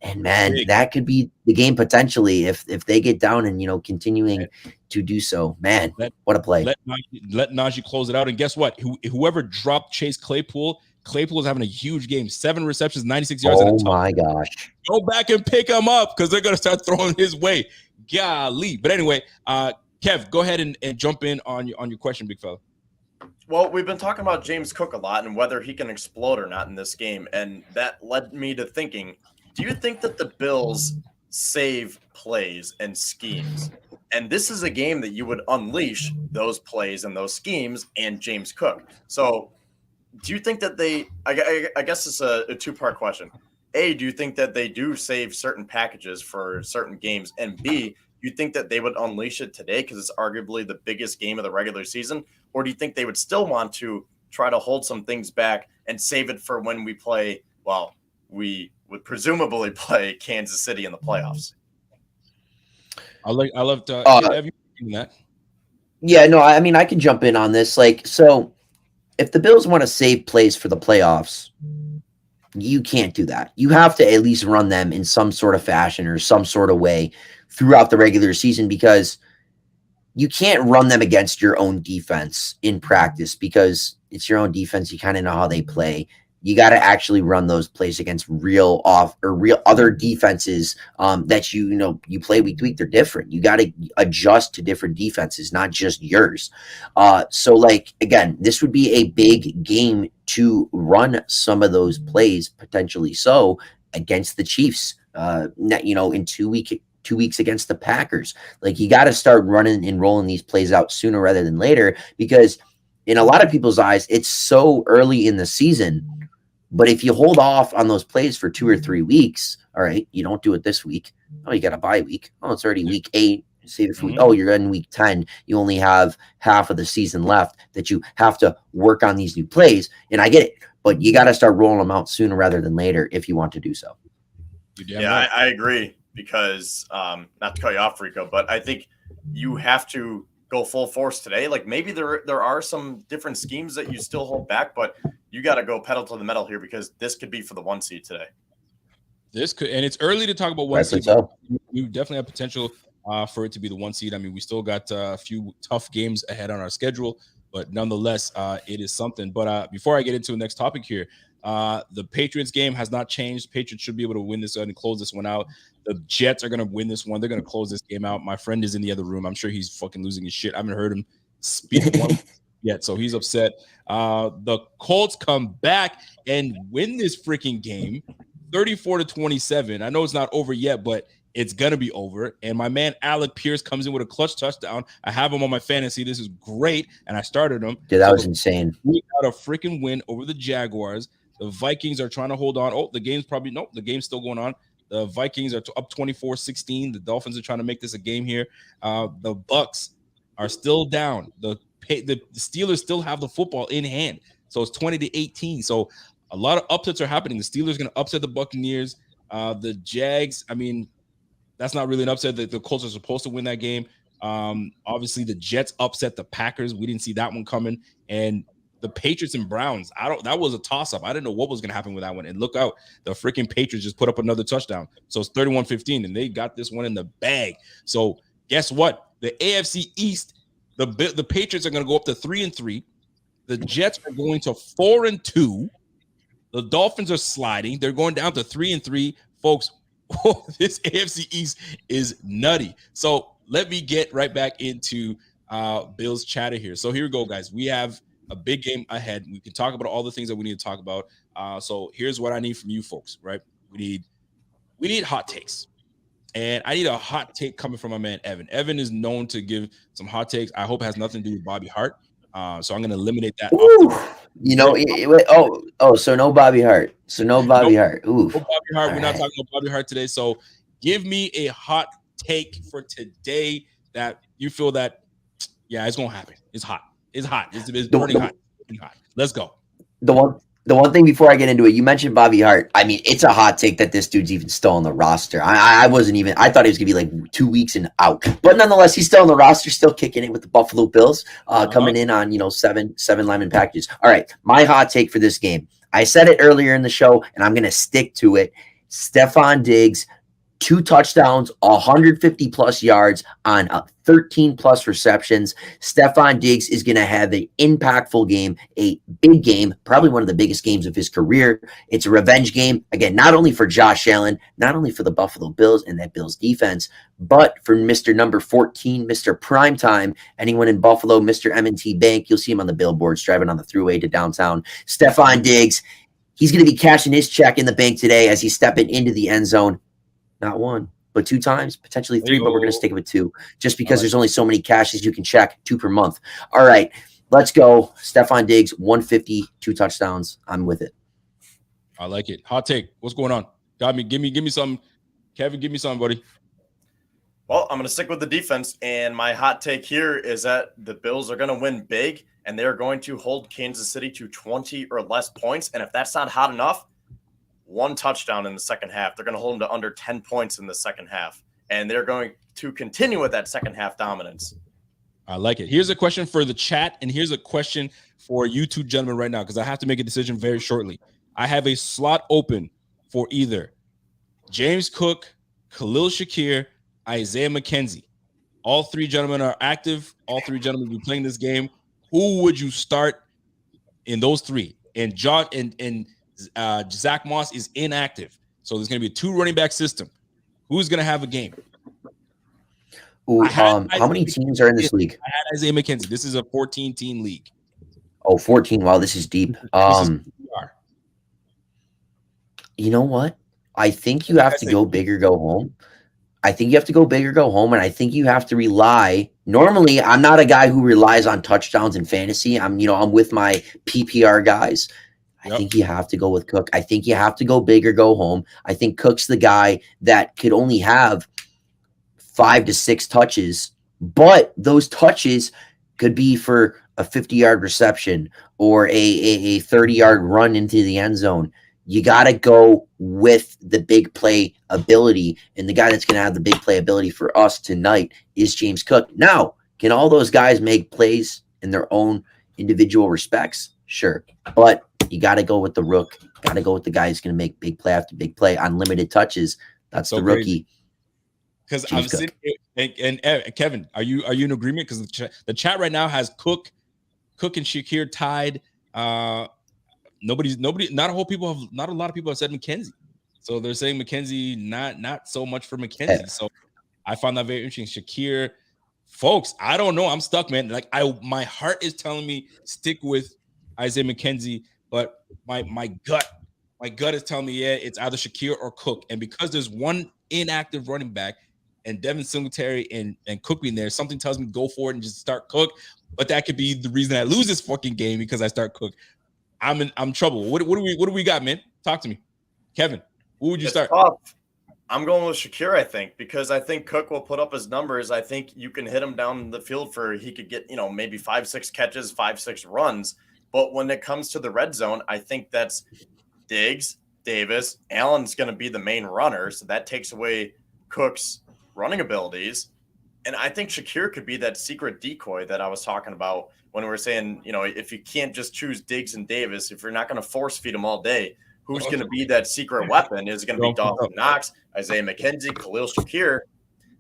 And man, that could be the game potentially if they get down and continuing to do so. Man, what a play! Let Najee close it out. And guess what? Whoever dropped Chase Claypool is having a huge game. 7 receptions, 96 yards. Oh my gosh! Go back and pick him up because they're gonna start throwing his way. Golly! But anyway, Kev, go ahead and jump in on your question, big fella. Well, we've been talking about James Cook a lot and whether he can explode or not in this game, and that led me to thinking. Do you think that the Bills save plays and schemes? And this is a game that you would unleash those plays and those schemes and James Cook. So do you think that they – I guess it's a two-part question. A, do you think that they do save certain packages for certain games? And B, do you think that they would unleash it today because it's arguably the biggest game of the regular season? Or do you think they would still want to try to hold some things back and save it for when we play – well, we – would presumably play Kansas City in the playoffs? I love to have you doing that. Yeah, no, I mean I can jump in on this. So if the Bills want to save plays for the playoffs, you can't do that. You have to at least run them in some sort of fashion or some sort of way throughout the regular season because you can't run them against your own defense in practice because it's your own defense. You kind of know how they play. You got to actually run those plays against real other defenses that you play week to week. They're different. You got to adjust to different defenses, not just yours. So again, this would be a big game to run some of those plays potentially so against the Chiefs. In 2 weeks against the Packers. You got to start running and rolling these plays out sooner rather than later because in a lot of people's eyes, it's so early in the season. But if you hold off on those plays for 2 or 3 weeks, all right, you don't do it this week. Oh, you got a bye week. Oh, it's already week 8. Save it for week. Oh, you're in week 10. You only have half of the season left that you have to work on these new plays. And I get it, but you got to start rolling them out sooner rather than later if you want to do so. Yeah, I agree because not to cut you off, Rico, but I think you have to go full force today. Maybe there are some different schemes that you still hold back, but you got to go pedal to the metal here because this could be for the 1 seed today. This could, and it's early to talk about 1 seed. So. We definitely have potential for it to be the 1 seed. I mean, we still got a few tough games ahead on our schedule, but nonetheless, it is something. But before I get into the next topic here, the Patriots game has not changed. Patriots should be able to win this and close this one out. The Jets are going to win this one. They're going to close this game out. My friend is in the other room. I'm sure he's fucking losing his shit. I haven't heard him speak one yet, so he's upset. The Colts come back and win this freaking game 34-27. I know it's not over yet, but it's gonna be over. And my man Alec Pierce comes in with a clutch touchdown. I have him on my fantasy. This is great, and I started him. Dude, that was insane. We got a freaking win over the Jaguars. The Vikings are trying to hold on. Oh, the game's still going on. The Vikings are up 24-16. The Dolphins are trying to make this a game here. The Bucks are still down. The Steelers still have the football in hand. So it's 20-18. So a lot of upsets are happening. The Steelers are going to upset the Buccaneers. The Jags, I mean, that's not really an upset. The Colts are supposed to win that game. Obviously, the Jets upset the Packers. We didn't see that one coming. And the Patriots and Browns, that was a toss-up. I didn't know what was going to happen with that one. And look out, the freaking Patriots just put up another touchdown. So it's 31-15, and they got this one in the bag. So guess what? The AFC East, the Patriots are going to go up to 3-3. The Jets are going to 4-2. The Dolphins are sliding. They're going down to 3-3. Folks, this AFC East is nutty. So let me get right back into Bill's chatter here. So here we go, guys. We have a big game ahead. We can talk about all the things that we need to talk about. So here's what I need from you folks, right? We need hot takes. And I need a hot take coming from my man, Evan. Evan is known to give some hot takes. I hope it has nothing to do with Bobby Hart. So I'm going to eliminate that. So no Bobby Hart. Hart. Ooh. No Bobby Hart. We're not talking about Bobby Hart today. So give me a hot take for today that you feel that, yeah, it's going to happen. It's hot. It's hot. It's burning hot. Let's go. The The one thing before I get into it, you mentioned Bobby Hart. I mean, it's a hot take that this dude's even still on the roster. I wasn't even. I thought he was gonna be like 2 weeks and out, but nonetheless, he's still on the roster, still kicking it with the Buffalo Bills, coming in on seven lineman packages. All right, my hot take for this game. I said it earlier in the show, and I'm gonna stick to it. Stephon Diggs, 2 touchdowns, 150 plus yards on 13 plus receptions. Stephon Diggs is going to have an impactful game, a big game, probably one of the biggest games of his career. It's a revenge game, again, not only for Josh Allen, not only for the Buffalo Bills and that Bills defense, but for Mr. Number 14, Mr. Primetime, anyone in Buffalo, Mr. M&T Bank. You'll see him on the billboards driving on the thruway to downtown. Stephon Diggs, he's going to be cashing his check in the bank today as he's stepping into the end zone. Not 1, but 2 times, potentially 3, but we're going to stick with 2 just because there's only so many cashes you can check, 2 per month. All right, let's go. Stephon Diggs, 150, 2 touchdowns. I'm with it. I like it. Hot take. What's going on? Got me. Give me some. Kevin, give me some, buddy. Well, I'm going to stick with the defense, and my hot take here is that the Bills are going to win big, and they're going to hold Kansas City to 20 or less points. And if that's not hot enough, 1 touchdown in the second half. They're going to hold them to under 10 points in the second half, and they're going to continue with that second half dominance. I like it. Here's a question for the chat, and here's a question for you two gentlemen right now, because I have to make a decision very shortly. I have a slot open for either James Cook, Khalil Shakir, Isaiah McKenzie. All 3 gentlemen are active. All 3 gentlemen will be playing this game. Who would you start in those 3? And John and Zach Moss is inactive, so there's going to be a 2 running back system. Who's going to have a game? Ooh, how many teams are in this league? I had Isaiah McKenzie. This is a 14-team league. Oh, 14. Wow, this is deep. You know what? I think you have to go big or go home. I think you have to go big or go home, and I think you have to rely. Normally, I'm not a guy who relies on touchdowns in fantasy. I'm with my PPR guys. I think you have to go with Cook. I think you have to go big or go home. I think Cook's the guy that could only have 5 to 6 touches, but those touches could be for a 50-yard reception or a 30-yard run into the end zone. You got to go with the big play ability, and the guy that's going to have the big play ability for us tonight is James Cook. Now, can all those guys make plays in their own individual respects? Sure, but you got to go with the rook. Got to go with the guy who's going to make big play after big play on limited touches. That's so the rookie. Because I'm sitting here, and Kevin, are you in agreement? Because the chat right now has Cook and Shakir tied. Not a lot of people have said McKenzie, so they're saying McKenzie not so much for McKenzie. So I found that very interesting. Shakir, folks, I don't know. I'm stuck, man. Like my heart is telling me stick with Isaiah McKenzie, but my gut is telling me it's either Shakir or Cook. And because there's one inactive running back and Devin Singletary and Cook being there, something tells me go for it and just start Cook. But that could be the reason I lose this fucking game because I start Cook. I'm trouble. What do we got, man? Talk to me, Kevin. Who would you start? Tough. I'm going with Shakir, I think, because I think Cook will put up his numbers. I think you can hit him down the field he could get, maybe 5-6 catches, 5-6 runs. But when it comes to the red zone, I think that's Diggs, Davis. Allen's going to be the main runner, so that takes away Cook's running abilities. And I think Shakir could be that secret decoy that I was talking about when we were saying, if you can't just choose Diggs and Davis, if you're not going to force feed them all day, who's going to be that secret weapon? Is it going to be Dawson Knox, Isaiah McKenzie, Khalil Shakir?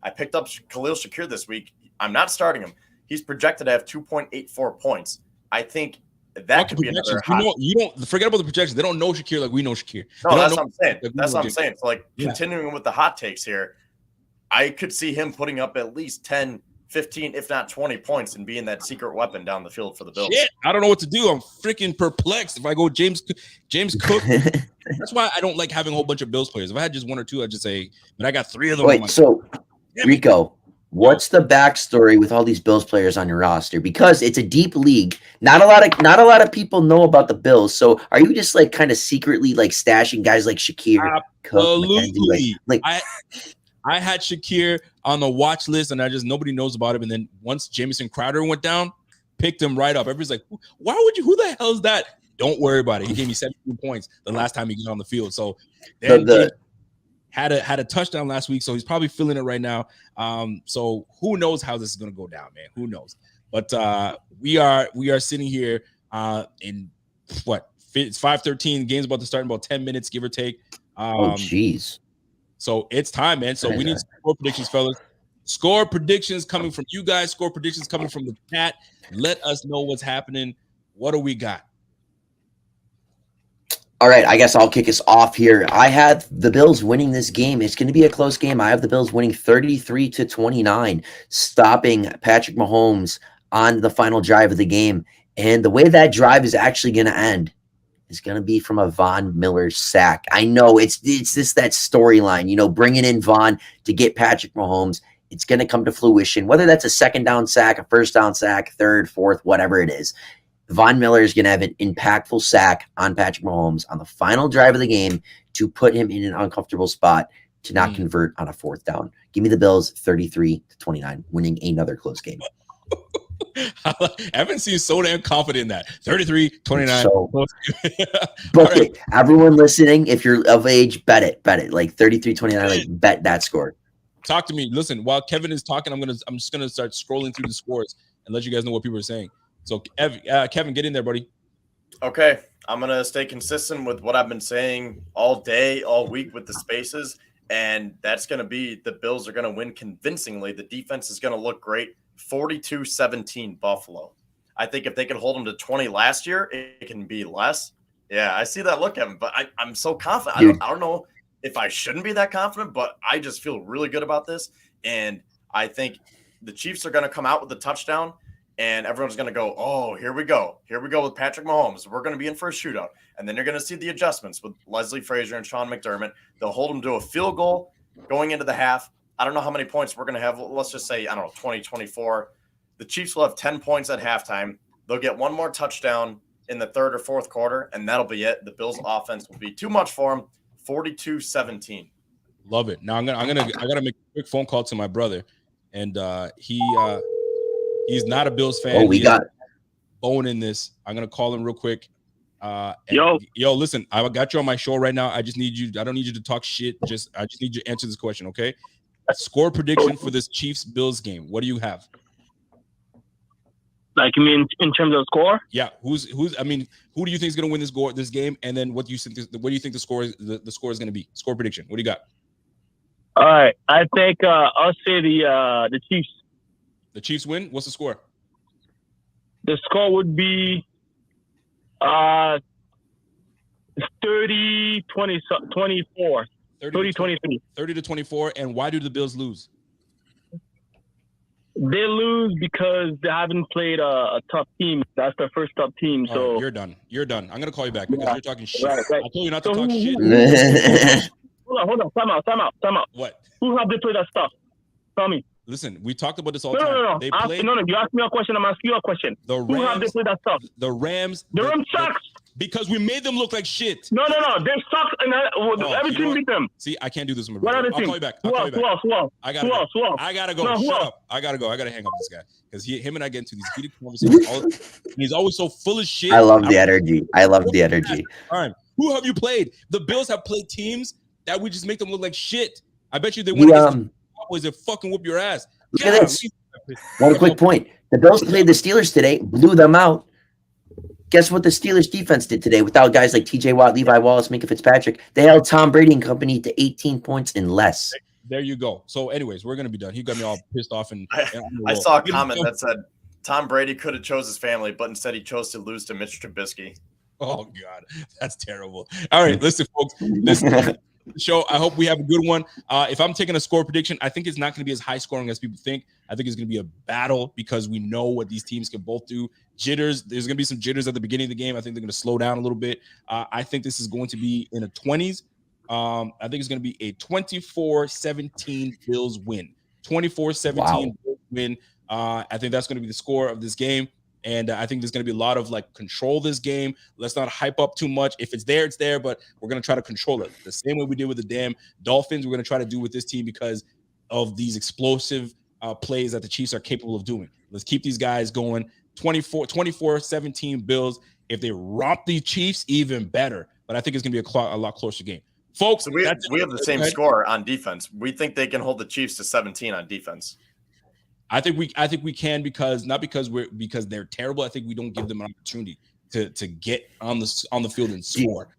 I picked up Khalil Shakir this week. I'm not starting him. He's projected to have 2.84 points. I think that could be another you don't forget about the projections. They don't know Shakir like we know Shakir. No, that's what I'm saying. That's what I'm saying. So, continuing with the hot takes here, I could see him putting up at least 10, 15, if not 20 points and being that secret weapon down the field for the Bills. Shit, I don't know what to do. I'm freaking perplexed. If I go James Cook, that's why I don't like having a whole bunch of Bills players. If I had just 1 or 2, I'd just say, but I got 3 of them. Wait, so Rico, what's the backstory with all these Bills players on your roster? Because it's a deep league. Not a lot of people know about the Bills. So are you just like kind of secretly like stashing guys like Shakir? Absolutely. I had Shakir on the watch list, and nobody knows about him. And then once Jamison Crowder went down, picked him right up. Everybody's like, "Why would you? Who the hell is that?" Don't worry about it. He gave me 17 points the last time he got on the field. So then had a touchdown last week, so he's probably feeling it right now. So who knows how this is going to go down, man? Who knows? But we are sitting here in what? It's 5:13. Game's about to start in about 10 minutes, give or take. Oh, jeez. So it's time, man. So we need score predictions, fellas. Score predictions coming from you guys. Score predictions coming from the chat. Let us know what's happening. What do we got? All right, I guess I'll kick us off here. I have the Bills winning this game. It's going to be a close game. I have the Bills winning 33-29, stopping Patrick Mahomes on the final drive of the game. And the way that drive is actually going to end is going to be from a Von Miller sack. I know it's just that storyline, you know, bringing in Von to get Patrick Mahomes. It's going to come to fruition, whether that's a second down sack, a first down sack, third, fourth, whatever it is. Von Miller is going to have an impactful sack on Patrick Mahomes on the final drive of the game to put him in an uncomfortable spot to not convert on a fourth down. Give me the Bills 33-29, winning another close game. I haven't seen so damn confident in that. 33-29. So, book right. it. Everyone listening, if you're of age, bet it. Like 33-29, like bet that score. Talk to me. Listen, while Kevin is talking, I'm just gonna start scrolling through the scores and let you guys know what people are saying. So, Kevin, get in there, buddy. Okay. I'm going to stay consistent with what I've been saying all day, all week with the spaces. And that's going to be the Bills are going to win convincingly. The defense is going to look great. 42-17 Buffalo. I think if they could hold them to 20 last year, it can be less. Yeah, I see that look at him. But I'm so confident. I don't know if I shouldn't be that confident, but I just feel really good about this. And I think the Chiefs are going to come out with a touchdown. And everyone's going to go, oh, here we go. Here we go with Patrick Mahomes. We're going to be in for a shootout. And then you're going to see the adjustments with Leslie Frazier and Sean McDermott. They'll hold them to a field goal going into the half. I don't know how many points we're going to have. Let's just say, I don't know, 20, 24. The Chiefs will have 10 points at halftime. They'll get one more touchdown in the third or fourth quarter, and that'll be it. The Bills' offense will be too much for them. 42-17. Love it. Now I gotta make a quick phone call to my brother, and he's not a Bills fan. Oh, we got bone in this. I'm gonna call him real quick. Yo, listen, I got you on my show right now. I just need you. I don't need you to talk shit. I just need you to answer this question, okay? Score prediction for this Chiefs Bills game. What do you have? Like, you mean in terms of score? Yeah. Who's? I mean, who do you think is gonna win this game? And then what do you think? What do you think the score is? The score is gonna be? Score prediction. What do you got? All right, I think I'll say the Chiefs. The Chiefs win. What's the score? The score would be 30-24. 30-23. 30-24. And why do the Bills lose? They lose because they haven't played a tough team. That's their first tough team. So you're done. I'm gonna call you back because you're talking shit. Right. I told you not to talk shit. Hold on. Time out. What? Who have they played that stuff? Tell me. Listen, we talked about this all the time. No. They You asked me a question. I'm asking you a question. Who have they played that stuff? The Rams. The Rams sucks. Because we made them look like shit. No. They suck, and every team beat them. See, I can't do this with my What brother. other I'll team? call you back. Who else? I gotta go. No, Shut up. I gotta go. I gotta hang up with this guy because him and I get into these heated conversations. And he's always so full of shit. I love the energy. All right. Who have you played? The Bills have played teams that we just make them look like shit. I bet you they win against the Cowboys and fucking whoop your ass. Look at this. One quick point. The Bills played the Steelers today, blew them out. Guess what the Steelers defense did today without guys like TJ Watt, Levi Wallace, Minka Fitzpatrick? They held Tom Brady and company to 18 points and less. There you go. So anyways, we're going to be done. He got me all pissed off. And I saw a comment that said Tom Brady could have chose his family, but instead he chose to lose to Mitch Trubisky. Oh, God. That's terrible. All right. Listen, folks. Listen. Show. I hope we have a good one. If I'm taking a score prediction, I think it's not going to be as high scoring as people think. I think it's going to be a battle because we know what these teams can both do. Jitters. There's going to be some jitters at the beginning of the game. I think they're going to slow down a little bit. I think this is going to be in the 20s. I think it's going to be a 24-17 Bills win. 24-17 Bills win. I think that's going to be the score of this game. And I think there's going to be a lot of control this game. Let's not hype up too much. If it's there, it's there, but we're going to try to control it. The same way we did with the damn Dolphins, we're going to try to do with this team because of these explosive plays that the Chiefs are capable of doing. Let's keep these guys going. 24-17 Bills. If they romp the Chiefs, even better. But I think it's going to be a lot closer game. Folks, So we have the same score on defense. We think they can hold the Chiefs to 17 on defense. I think we can because they're terrible. I think we don't give them an opportunity to get on the field and score.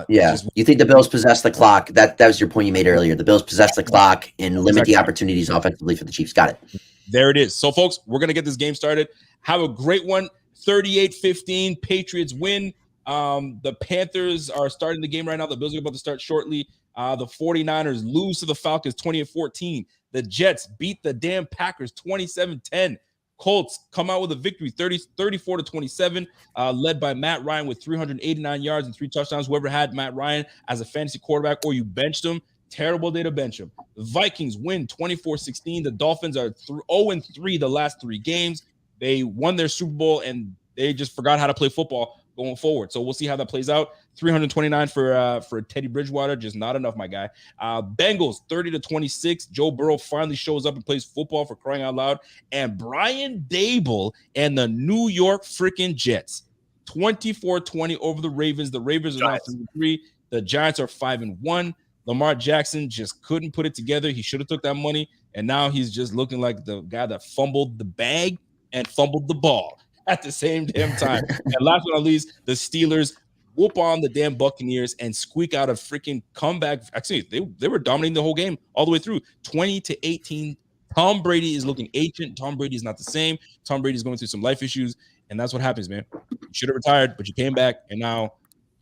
You think the Bills possess the clock? That was your point you made earlier. The Bills possess the clock and limit the opportunities offensively for the Chiefs. Got it. There it is. So, folks, we're gonna get this game started. Have a great one. 38-15, Patriots win. The Panthers are starting the game right now. The Bills are about to start shortly. The 49ers lose to the Falcons 20-14. The Jets beat the damn Packers 27-10. Colts come out with a victory 34-27, led by Matt Ryan with 389 yards and 3 touchdowns. Whoever had Matt Ryan as a fantasy quarterback or you benched him, terrible day to bench him. The Vikings win 24-16. The Dolphins are 0-3 the last 3 games. They won their Super Bowl and they just forgot how to play football going forward. So we'll see how that plays out. 329 for Teddy Bridgewater, just not enough, my guy. Bengals 30-26. Joe Burrow finally shows up and plays football, for crying out loud. And Brian Daboll and the New York freaking Jets 24-20 over the Ravens. The Ravens are now 3-3. The Giants are 5-1. Lamar Jackson just couldn't put it together. He should have took that money, and now he's just looking like the guy that fumbled the bag and fumbled the ball at the same damn time. And last but not least, the Steelers whoop on the damn Buccaneers and squeak out a freaking comeback. Actually, they were dominating the whole game all the way through. 20-18. Tom Brady is looking ancient. Tom Brady is not the same. Tom Brady is going through some life issues, and that's what happens, man. You should have retired, but you came back, and now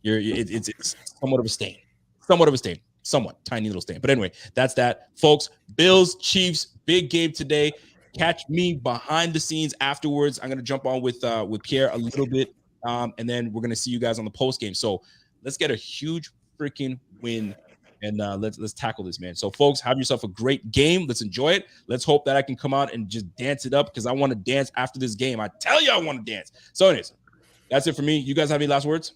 it's somewhat of a stain. Somewhat tiny little stain. But anyway, that's that, folks. Bills, Chiefs, big game today. Catch me behind the scenes afterwards. I'm going to jump on with Pierre a little bit, and then we're going to see you guys on the post game. So let's get a huge freaking win, and let's tackle this, man. So, folks, have yourself a great game. Let's enjoy it. Let's hope that I can come out and just dance it up because I want to dance after this game. I tell you, I want to dance. So, anyways, that's it for me. You guys have any last words?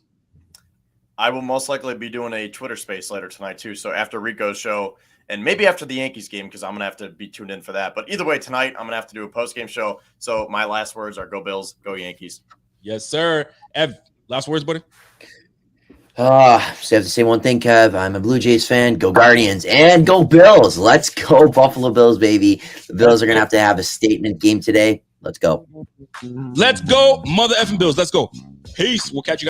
I will most likely be doing a Twitter space later tonight, too. So after Rico's show, and maybe after the Yankees game, because I'm going to have to be tuned in for that. But either way, tonight, I'm going to have to do a post-game show. So my last words are go Bills, go Yankees. Yes, sir. Ev, last words, buddy? So I have to say one thing, Kev. I'm a Blue Jays fan. Go Guardians and go Bills. Let's go Buffalo Bills, baby. The Bills are going to have a statement game today. Let's go. Let's go, mother effing Bills. Let's go. Peace. We'll catch you guys.